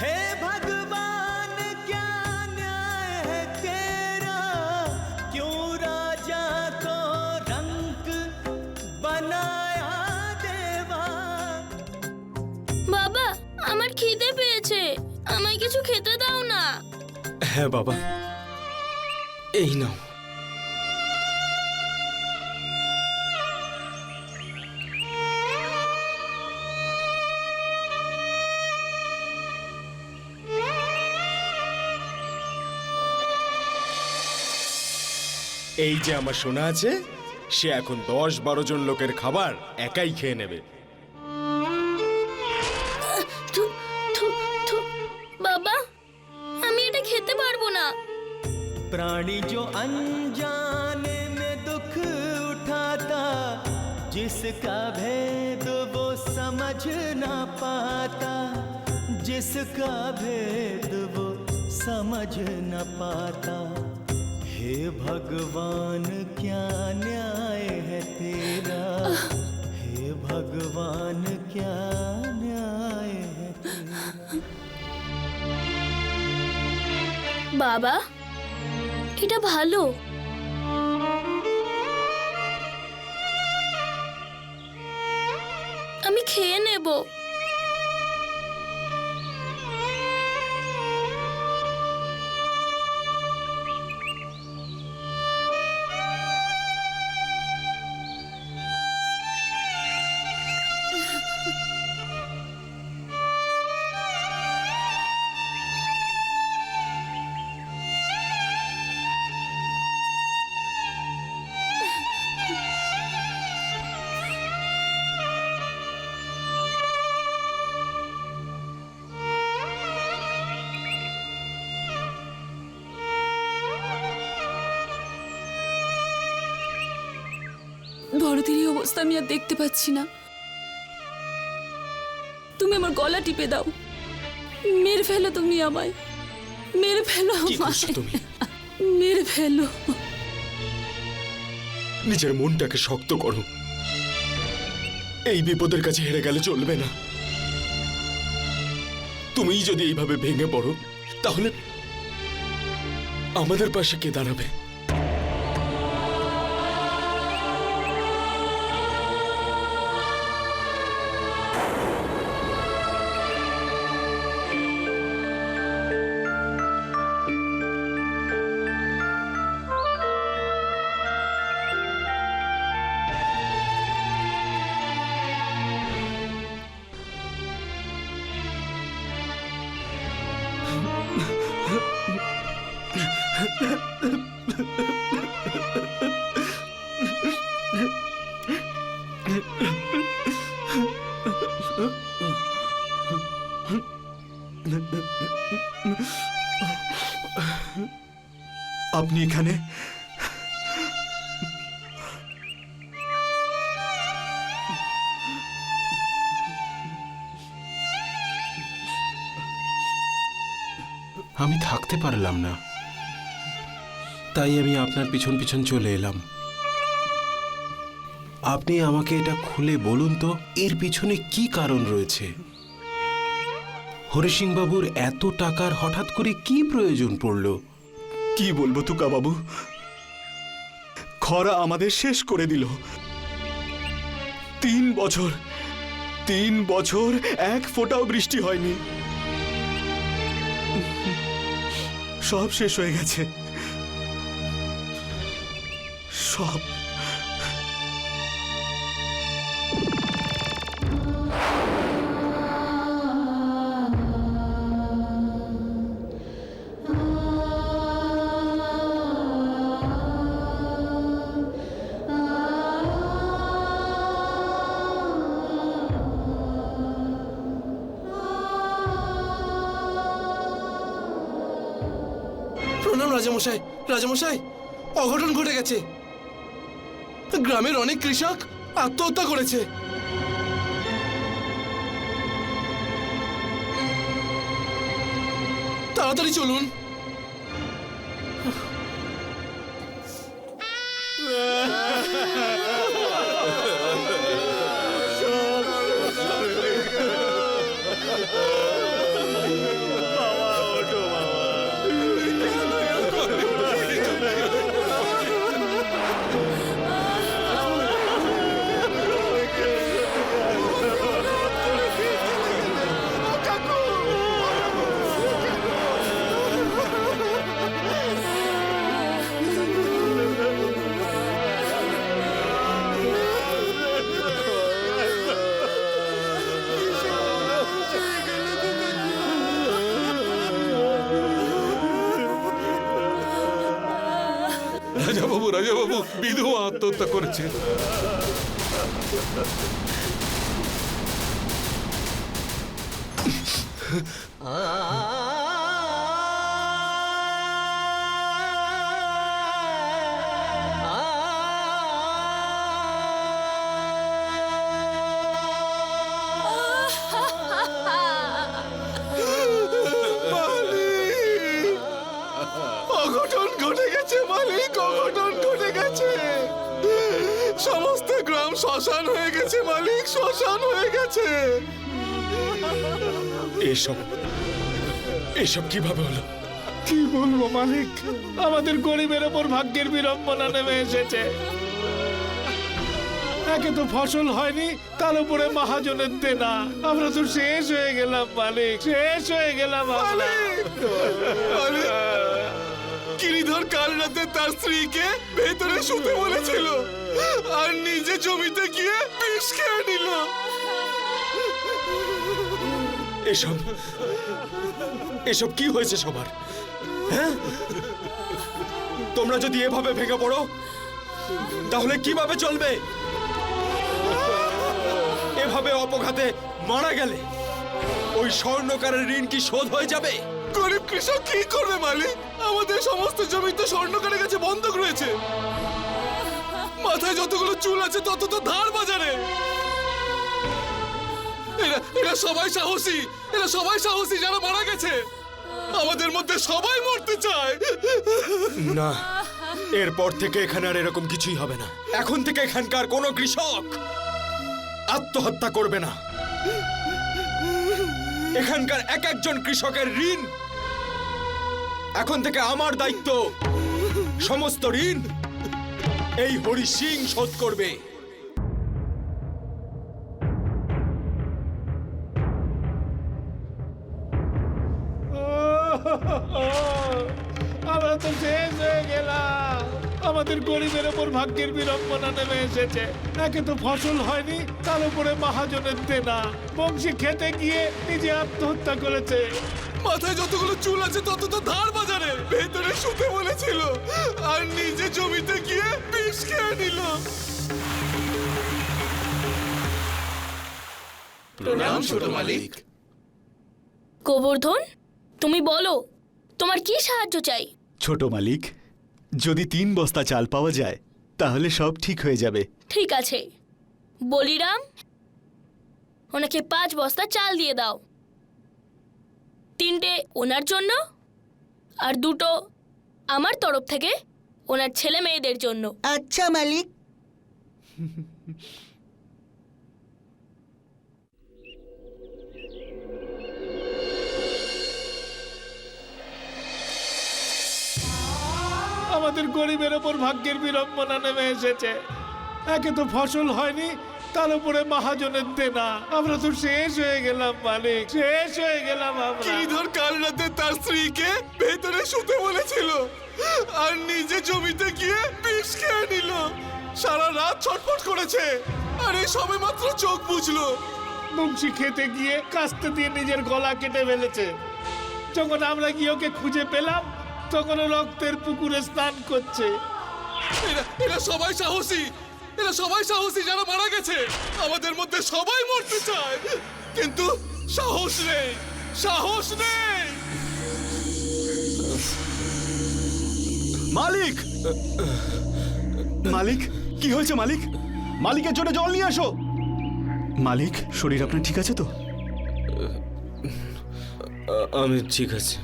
I: हे भगवान क्या न्याय है तेरा, क्यों राजा को रंक बनाया देवा।
J: বাবা, আমার খিদে পেয়েছে, আমায় কিছু খেতে দাও না।
D: হ্যাঁ বাবা, এই নাও। এই যে আমার সোনা আছে, সে এখন 10-12 জন লোকের খাবার একাই খেয়ে নেবে।
J: থু, থু, থু। বাবা, আমি এটা খেতে পারবো না।
I: प्राण
O: प्राणी जो अनजाने में दुख उठाता, जिसका भेद वो समझ ना पाता, जिसका भेद वो समझ न पाता। हे भगवान क्या न्याय है तेरा, हे भगवान क्या न्याय है तेरा।
J: বাবা, এটা ভালো। আমি খেয়ে নেব।
K: ভরতের এই অবস্থা আমি আর দেখতে পাচ্ছি না। তুমি আমার গলা টিপে দাও, মেরে ফেলো, তুমি আমায় মেরে ফেলো, মেরে ফেলো।
D: নিজের মনটাকে শক্ত করো, এই বিপদের কাছে হেরে গেলে চলবে না। তুমিই যদি এইভাবে ভেঙে পড়ো তাহলে আমাদের পাশে কে দাঁড়াবে?
G: আপনি এখানে?
H: আমি থাকতে পারলাম না, তাই আমি আপনার পিছন পিছন চলে এলাম। আপনি আমাকে এটা খুলে বলুন তো, এর পিছনে কি কারণ রয়েছে? হরি সিং বাবুর এত টাকার হঠাৎ করে কি প্রয়োজন পড়ল?
G: কি বলবো তুকা বাবু, খরা আমাদের শেষ করে দিল। 3 বছর এক ফোঁটাও বৃষ্টি হয়নি, সব শেষ হয়ে গেছে, সব।
H: প্রণাম রাজামশাই। রাজামশাই, অঘটন ঘটে গেছে। গ্রামের অনেক কৃষক আত্মহত্যা করেছে। তাড়াতাড়ি চলুন।
F: রাজাবাবু, বিধবা আত্মহত্যা করেছে।
D: এসব এসব কিভাবে হলো?
N: কি বলবো মালিক, আমাদের গরিবের ওপর ভাগ্যের বিড়ম্বনা নেমে এসেছে। একে তো ফসল হয়নি, তার উপরে মহাজনের দেনা। আমরা তো শেষ হয়ে গেলাম মালিক, শেষ হয়ে গেলাম আমরা।
F: গিরিধর কাল রাতে তার স্ত্রীকে ভেতরে শুতে বলেছিল আর নিজে জমিতে গিয়ে বিষ খেয়ে নিল।
D: এসব এসব কি হয়েছে সবার? হ্যাঁ, তোমরা যদি এভাবে ভেঙে পড়ো তাহলে কিভাবে চলবে? এভাবে অপঘাতে মারা গেলে ওই স্বর্ণকারের ঋণ কি শোধ হয়ে যাবে?
F: গরিব কৃষক কি করবে মালিক? আমাদের সমস্ত জমি তো স্বর্ণকারের কাছে বন্ধক রয়েছে। মাথায় যতগুলো চুল আছে তত তো ধার বাজারে। এরা সবাই সাহসী, এরা সবাই সাহসী যারা মারা গেছে। আমাদের মধ্যে সবাই মরতে চায়।
D: না, এরপর থেকে এখানে আর এরকম কিছুই হবে না। এখন থেকে এখানকার কোনো কৃষক আত্মহত্যা করবে না। এখানকার এক একজন কৃষকের ঋণ এখন থেকে আমার দায়িত্ব। সমস্ত ঋণ এই হরি সিং শোধ করবে।
N: আমরা তো শেষ হয়ে গেলাম। আমাদের গরিবের ওপর ভাগ্যের বিড়ম্বনা নেমে এসেছে। একে তো ফসল হয়নি, তার উপরে মহাজনের দেনা। বংশী খেতে গিয়ে নিজে আত্মহত্যা করেছে।
F: মাথায় যতগুলো চুল আছে তত তো ধার বাজারে। ভেতরে শুতে বলেছিল আর নিজে জমিতে গিয়ে বিষ খেয়ে নিল।
J: প্রণাম ছোট মালিক। গোবর্ধন, তুমি বলো তোমার কি সাহায্য চাই?
G: ছোট মালিক, যদি 3 বস্তা চাল পাওয়া যায় তাহলে সব ঠিক হয়ে যাবে।
J: ঠিক আছে, বলিরাম ওনাকে 5 বস্তা চাল দিয়ে দাও। 3টে ওনার জন্য আর 2টো আমার তরফ থেকে ওনার ছেলে মেয়েদের জন্য।
P: আচ্ছা মালিক।
N: আমাদের গরিবের ওপর ভাগ্যের বিড়ম্বনা নেমে এসেছে। একে তো ফসল হয়নি, তার উপরে মহাজনের দেনা। আমরা তো শেষ হয়ে গেলাম মালিক, শেষ হয়ে গেলাম আমরা।
F: গিরিধর কাল রাতে তার স্ত্রীকে ভেতরে শুতে বলেছিল আর নিজে জমিতে গিয়ে বিষ খেয়ে নিল। সারা রাত ছটফট করেছে আর এই সবে মাত্র চোখ বুঝলো।
N: বংশী খেতে গিয়ে কাস্তে দিয়ে নিজের গলা কেটে ফেলেছে। যখন আমরা গিয়ে ওকে খুঁজে পেলাম তখন ও রক্তের পুকুরে স্নান করছে।
F: এরা সবাই সাহসী, এরা সবাই সাহসী যারা মারা গেছে। আমাদের মধ্যে সবাই মরতে চায় কিন্তু সাহস নেই, সাহস নেই।
G: মালিক, মালিক কি হয়েছে মালিক? মালিকের জন্য জল নিয়ে আসো। মালিক, শরীর আপনার ঠিক আছে তো?
D: আমি ঠিক আছি,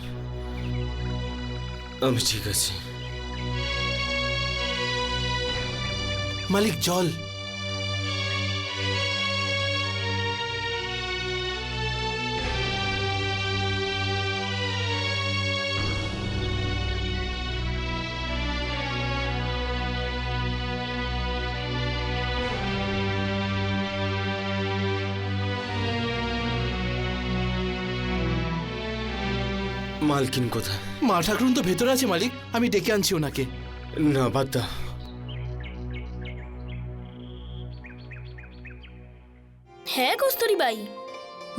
D: আমি ঠিক আছি।
H: মালিক, জল।
D: মালকিন কোথায়?
H: মা ঠাকুরুন তো ভেতরে আছে মালিক, আমি ডেকে আনছি ওনাকে।
D: না, বাদ দাও।
J: হ্যাঁ কস্তুরী বাই,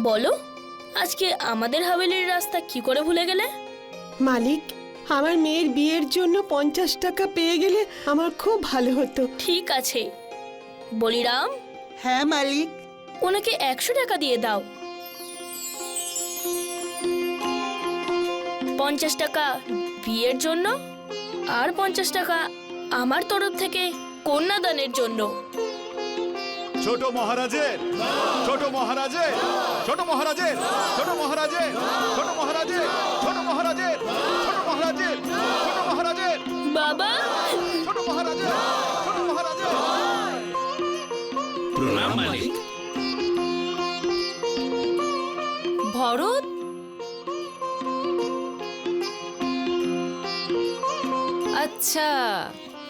J: বলো আজকে আমাদের হাভেলির রাস্তা কি করে ভুলে গেলে?
L: মালিক, আমার মেয়ের বিয়ের জন্য 50 টাকা পেয়ে গেলে আমার খুব ভালো হতো।
J: ঠিক আছে বলিরাম।
P: হ্যাঁ মালিক।
J: ওনাকে 100 টাকা দিয়ে দাও। 50 টাকা বিয়ের জন্য আর 50 টাকা আমার তরফ থেকে কন্যাদানের জন্য।
G: ছোট মহারাজের, ছোট মহারাজের, ছোট মহারাজের, ছোট মহারাজের, ছোট মহারাজের, ছোট মহারাজের, ছোট মহারাজের, ছোট মহারাজের।
J: বাবা,
G: ছোট মহারাজের, ছোট মহারাজের।
M: প্রণাম মালিক।
K: ভরত, আচ্ছা,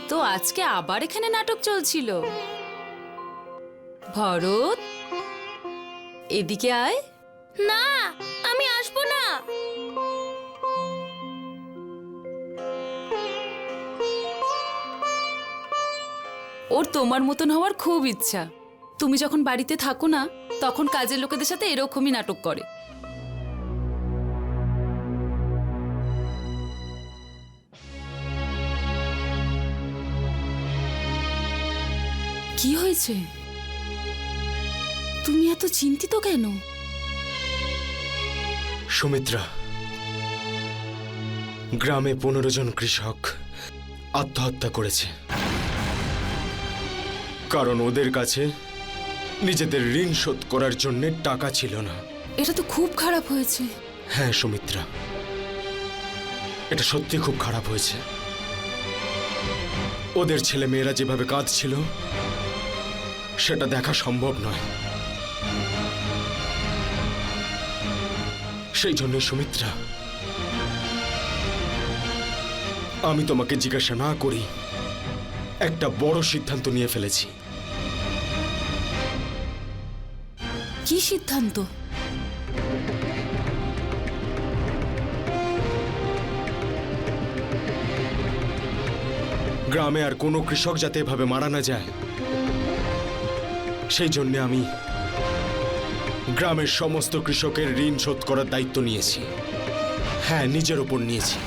K: তো আজকে আবার এখানে নাটক চলছিল। ভরত, এদিকে আয়।
J: না, আমি আসবো না।
K: ওর তোমার মতন হওয়ার খুব ইচ্ছা। তুমি যখন বাড়িতে থাকো না, তখন কাজের লোকেদের সাথে এরকমই নাটক করে। কি হয়েছে? তুমি এত চিন্তিত কেন?
D: সুমিত্রা, গ্রামে 15 জন কৃষক আত্মহত্যা করেছে, কারণ ওদের কাছে নিজেদের ঋণ শোধ করার জন্য টাকা ছিল না।
K: এটা তো খুব খারাপ হয়েছে।
D: হ্যাঁ সুমিত্রা, এটা সত্যি খুব খারাপ হয়েছে। ওদের ছেলে মেয়েরা যেভাবে কাঁদছিল সেটা দেখা সম্ভব নয়। সেই জন্য সুমিত্রা, আমি তোমাকে জিজ্ঞাসা না করি একটা বড় সিদ্ধান্ত নিয়ে ফেলেছি।
K: কি সিদ্ধান্ত?
D: গ্রামে আর কোনো কৃষক যাতে এভাবে মারা না যায়, সেই জন্য আমি গ্রামের সমস্ত কৃষকের ঋণ শোধ করার দায়িত্ব নিয়েছি। হ্যাঁ, নিজের ওপর নিয়েছি।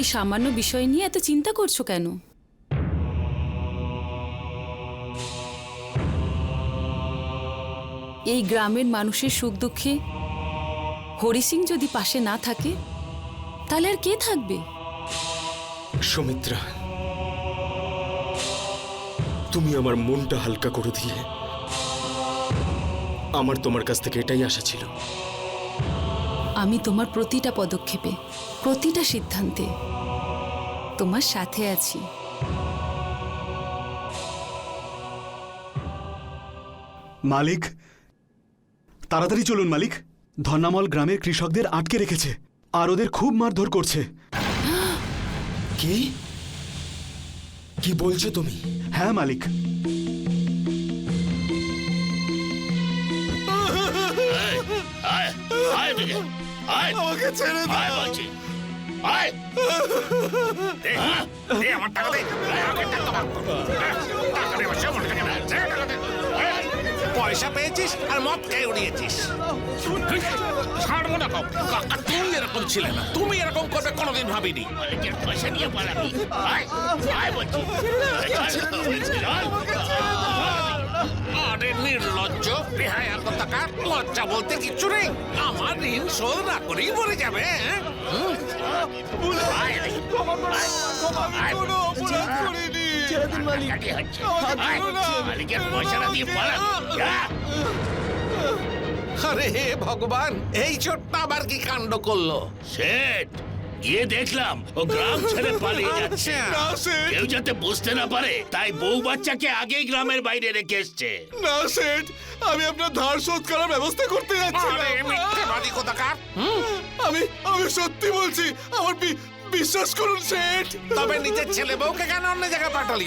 K: এই সামান্য বিষয় নিয়ে এত চিন্তা করছো কেন? এই গ্রামের মানুষের সুখ দুঃখে হরি সিং যদি পাশে না থাকে, তাহলে আর কে থাকবে?
D: সুমিত্রা, তুমি আমার মনটা হালকা করে দিলে। আমার তোমার কাছ থেকে এটাই আশা ছিল।
K: আমি তোমার প্রতিটা পদক্ষেপে, প্রতিটা সিদ্ধান্তে তোমার সাথে আছি।
G: মালিক, তাড়াতাড়ি চলুন মালিক। ধন্যামল গ্রামের কৃষকদের আটকে রেখেছে আর ওদের খুব মারধর করছে।
D: কি কি বলছো তুমি?
G: হ্যাঁ মালিক।
F: আমাকে ছেড়ে দাও।
M: আমার টাকা দে। পয়সা পেয়েছিস আর মদ খেয়ে উড়িয়েছিস। ছাড়বো না কাকা, তুমি এরকম ছিলে না। তুমি এরকম করবে কোনোদিন ভাবিনি। পয়সা নিয়ে পালাবি। আরে নির্লজ্জ, বেহায়া কোথাকার। লজ্জা বলতে কিচ্ছু নেই। আমার ঋণ শোধ না করেই মরে যাবে। আরে হে ভগবান, এই ছোট্ট আবার কি কাণ্ড করলো?
Q: শেঠ, গিয়ে দেখলাম ও গ্রাম ছেড়ে পালিয়ে যাচ্ছে। কেউ যাতে বুঝতে না পারে তাই বউ বাচ্চাকে আগেই গ্রামের বাইরে রেখে এসছে।
F: না শেঠ, আমি আপনার ধার শোধ করার ব্যবস্থা করতে যাচ্ছি। আমি সত্যি বলছি, আমার বিশ্বাস করুন শেঠ।
M: তবে নিজের ছেলে বউকে কেন অন্য জায়গায় পাঠালি?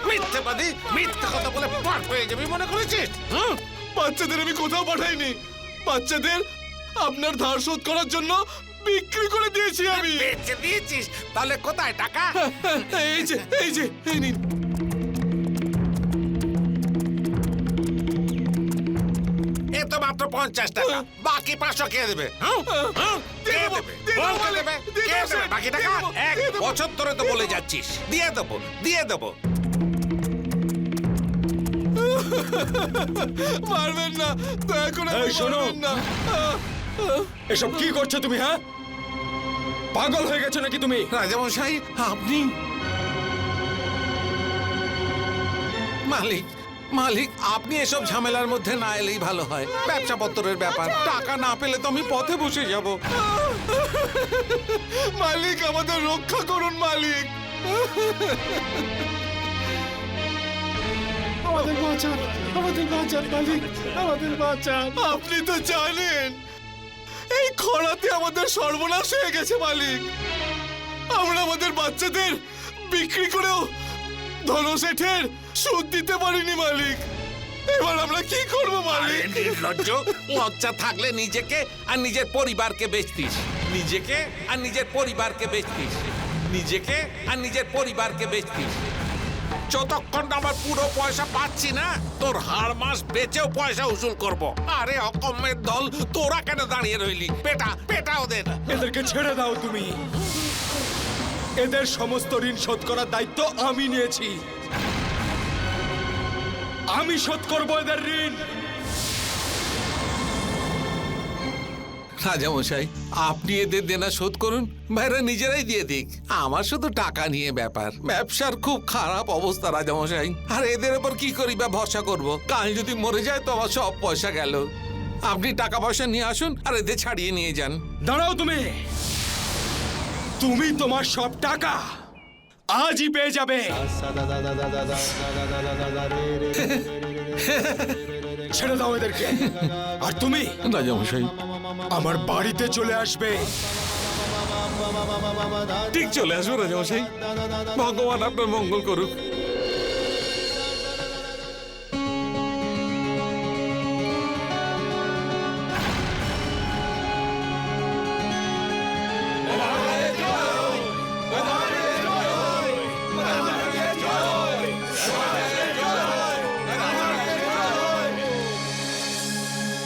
M: মিথ্যেবাদী, মিথ্যে কথা বলে পাঠ হয়ে যাবি মনে করেছিস?
F: বাচ্চাদের আমি কোথাও পাঠাইনি। বাচ্চাদের আপনার ধার শোধ করার জন্য বিক্রি করে দিয়েছি আমি।
M: বেচে দিয়েছিস? তাহলে কোথায় টাকা?
F: এই যে এই নিন।
M: এ তো মাত্র 50 টাকা, বাকি 500 কে দেবে? বাকি টাকা 1 বছর ধরে তো বলে যাচ্ছিস। দিয়ে দেবো।
F: মারবেন না, দয়া করে
D: এই
F: আমায়
D: শোনো।
F: মারবেন না।
D: এসব কি করছো তুমি? হ্যাঁ, পাগল হয়ে গেছো নাকি তুমি?
M: রাজামশাই, আপনি মালিক মালিক, আপনি এসব ঝামেলার মধ্যে না এলেই ভালো হয়। ব্যবসা পত্রের ব্যাপার, টাকা না পেলে তো আমি পথে বসে যাব।
F: মালিক, আমাদের রক্ষা করুন মালিক।
N: আমাদের বাঁচান, আমাদের বাঁচান মালিক, আমাদের বাঁচান।
F: আপনি তো জানেন এই খরাতে আমাদের সর্বনাশ হয়ে গেছে মালিক। আমরা আমাদের বাচ্চাদের বিক্রি করেও ধনশেঠের সুদ দিতে পারিনি মালিক। এবার আমরা কি করব মালিক?
M: নির্লজ্জ, লজ্জা থাকলে নিজেকে আর নিজের পরিবারকে বেচতিস, নিজেকে আর নিজের পরিবারকে বেচতিস, নিজেকে আর নিজের পরিবারকে বেচতিস। যতক্ষণ না আমার পুরো পয়সা পাচ্ছি না, তোর হাড় মাস বেচেও পয়সা উসুল করব। আরে অকম্মের দল, তোরা কেন দাঁড়িয়ে রইলি? পেটা পেটা ওদের।
D: এদেরকে ছেড়ে দাও তুমি। এদের সমস্ত ঋণ শোধ করার দায়িত্ব আমি নিয়েছি। আমি শোধ করবো এদের ঋণ।
M: রাজামশাই, আপনি এদের দেনা শোধ করুন, ভাইরা নিজেরাই দিয়ে দিক। আমার শুধু টাকা নিয়ে ব্যাপার। ব্যবসার খুব খারাপ অবস্থা রাজামশাই, আর এদের ওপর কি করি বা ভরসা করব? কাল যদি মরে যায় তো আমার সব পয়সা গেল। আপনি টাকা পয়সা নিয়ে আসুন আর এদের ছাড়িয়ে নিয়ে যান।
D: দাঁড়াও তুমি, তুমি তোমার সব টাকা আজই পেয়ে যাবে। ছেড়ে দাও এদেরকে। আর তুমি
M: রাজামশাই
D: আমার বাড়িতে চলে আসবে।
M: ঠিক চলে আসবো রাজামশাই, ভগবান আপনার মঙ্গল করুক।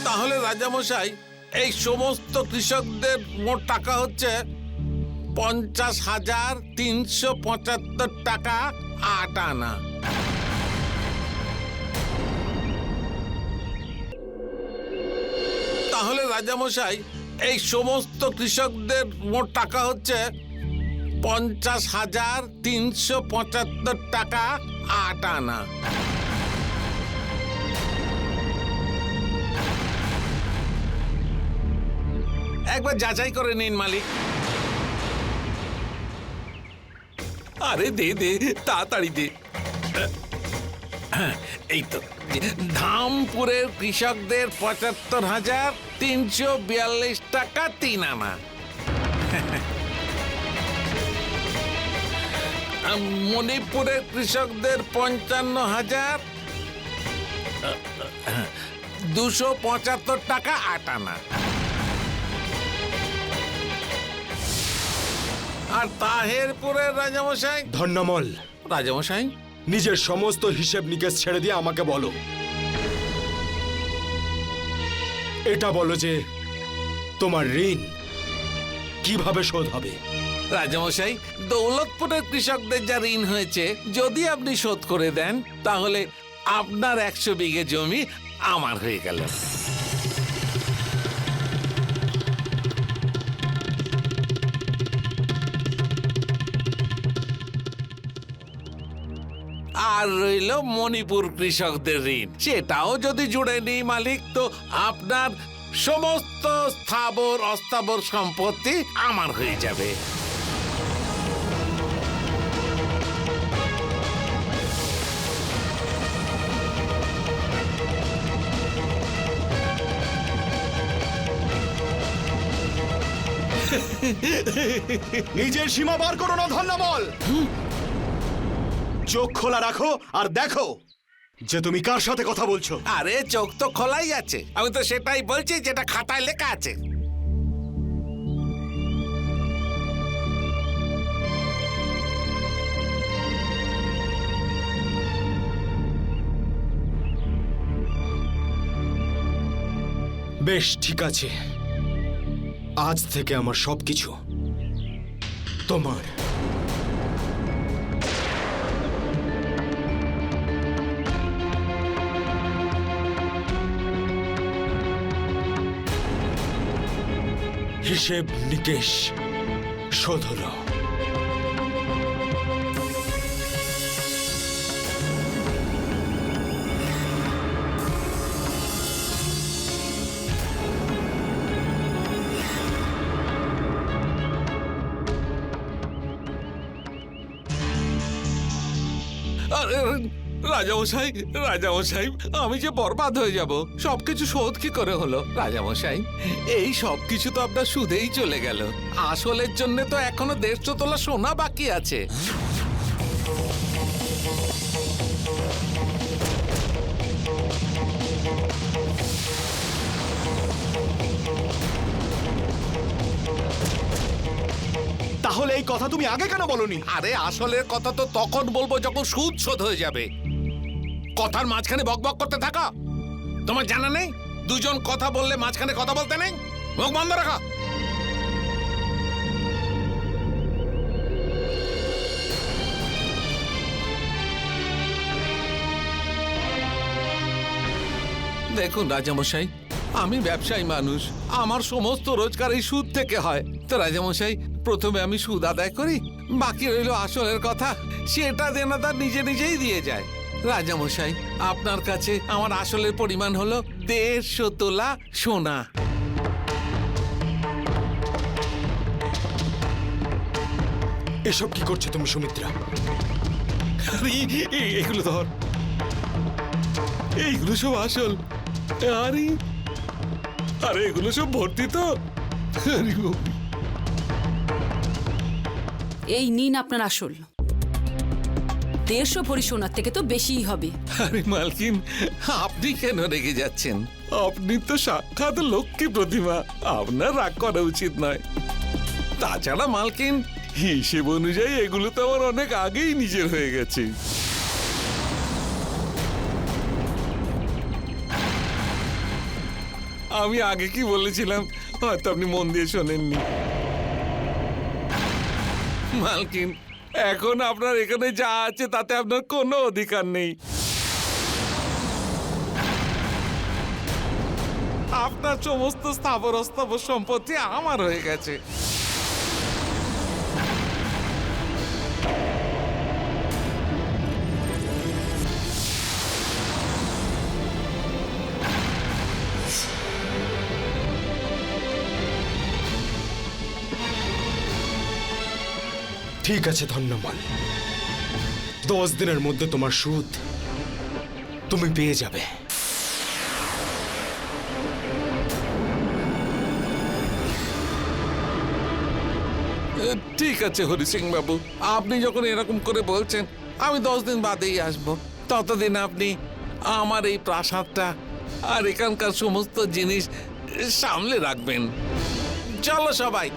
M: তাহলে রাজামশাই, এই সমস্ত কৃষকদের মোট টাকা হচ্ছে 50,375 টাকা 8 আনা। তাহলে রাজামশাই, এই সমস্ত কৃষকদের মোট টাকা হচ্ছে 50,375 টাকা 8 আনা। একবার যাচাই করে নিন মালিক। আরে দে দে, তাড়াতাড়ি দে। এই তো, ধামপুরের কৃষকদের 75,342 টাকা 3 আনা। মণিপুরের কৃষকদের 55,275 টাকা 8 আনা। আর তাহেরপুরের রাজামশাই।
D: ধন্যমল,
M: রাজামশাই
D: নিজের সমস্ত হিসেব নিকেশ ছেড়ে দিয়ে আমাকে বলো, এটা বলো যে তোমার ঋণ কিভাবে শোধ হবে?
M: রাজামশাই, দৌলতপুরের কৃষকদের যা ঋণ হয়েছে যদি আপনি শোধ করে দেন, তাহলে আপনার 100 বিঘে জমি আমার হয়ে গেল। আর রইল মণিপুর কৃষকদের ঋণ, সেটাও যদি জুড়ে নিই মালিক, তো আপনার সমস্ত স্থাবর অস্থাবর সম্পত্তি আমার হয়ে যাবে।
G: নিজের সীমা বার করো না ধন্যমল। চোখ খোলা রাখো আর দেখো যে তুমি কার সাথে কথা বলছো।
M: আরে চোখ তো খোলাই আছে, আমি তো সেটাই বলছি যেটা খাতায় লেখা আছে।
D: বেশ, ঠিক আছে, আজ থেকে আমার সবকিছু তোমার। হিসেব নিকেশ শোধ হলো।
M: রাজামশাই, রাজামশাই, আমি যে বরবাদ হয়ে যাব, সবকিছু শোধ কি করে হলো? রাজামশাই, এই সবকিছু তো আপনার সুদেই চলে গেল। আসলের জন্য তো এখনো 150 তোলা সোনা বাকি আছে।
G: তাহলে এই কথা তুমি আগে কেন বলনি?
M: আরে আসলের কথা তো তখন বলবো যখন সুদ শোধ হয়ে যাবে। কথার মাঝখানে বকবক করতে থাকা তোমার জানা নেই? দুজন কথা বললে মাঝখানে কথা বলতে নেই, মুখ বন্ধ রাখা। দেখুন রাজামশাই, আমি ব্যবসায়ী মানুষ, আমার সমস্ত রোজগার এই সুদ থেকে হয়। তো রাজামশাই, প্রথমে আমি সুদ আদায় করি, বাকি রইল আসলের কথা, সেটা দেনাদার নিজে নিজেই দিয়ে যায়। রাজামশাই, আপনার কাছে আমার আসলের পরিমাণ হলো 150 তোলা সোনা।
D: এসব কি করছো তুমি সুমিত্রা? এগুলো ধর, এইগুলো সব আসল। আরে আরে এগুলো সব ভর্তি তো।
K: এই নিন আপনার আসল। 150 ভরি সোনার থেকে তো বেশিই হবে।
M: আরে মালকিন, আপনি কেন রেগে যাচ্ছেন? আপনি তো সাক্ষাৎ লক্ষ্মী প্রতিমা, আপনার রাগ করা উচিত নয়। তাছাড়া মালকিন, হিসেব অনুযায়ী এগুলো তো আমার অনেক আগেই নিজের হয়ে গেছে। আমি আগে কি বলেছিলাম হয়তো আপনি মন দিয়ে শোনেননি। মালকিন, এখন আপনার এখানে যা আছে তাতে আপনার কোনো অধিকার নেই। আপনার সমস্ত স্থাবর অস্থাবর সম্পত্তি আমার হয়ে গেছে।
D: ঠিক আছে ধন্যবাদ, 10 দিনের মধ্যে তোমার সুদ তুমি পেয়ে যাবে।
M: ঠিক আছে হরি সিং বাবু, আপনি যখন এরকম করে বলছেন, আমি 10 দিন বাদেই আসবো। ততদিন আপনি আমার এই প্রাসাদটা আর এখানকার সমস্ত জিনিস সামলে রাখবেন। চলো সবাই।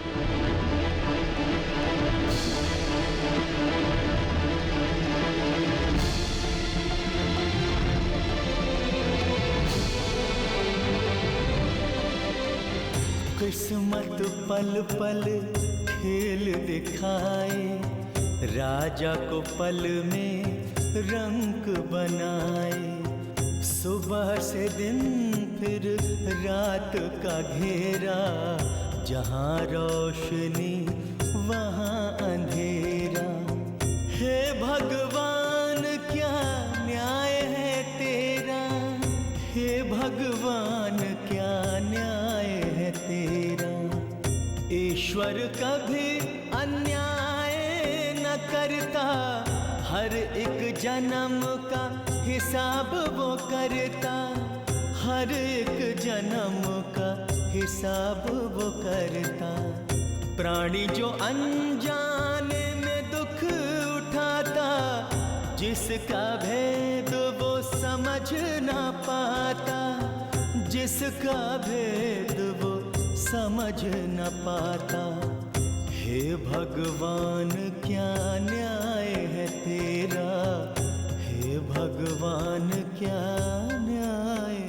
O: किस्मत पल पल खेल दिखाए, राजा को पल में रंग बनाए। सुबह से दिन फिर रात का घेरा, जहाँ रोशनी वहाँ अंधेरा। हे भगवान क्या न्याय है तेरा, हे भगवान क्या न्याय है तेरा। ईश्वर कभी अन्याय न करता, हर एक जन्म का हिसाब वो करता, हर एक जन्म का हिसाब वो करता। प्राणी जो अनजाने में दुख उठाता, जिसका भेद वो समझ ना पाता, जिसका भेद वो समझ न पाता। हे भगवान क्या न्याय है तेरा, हे भगवान क्या न्याय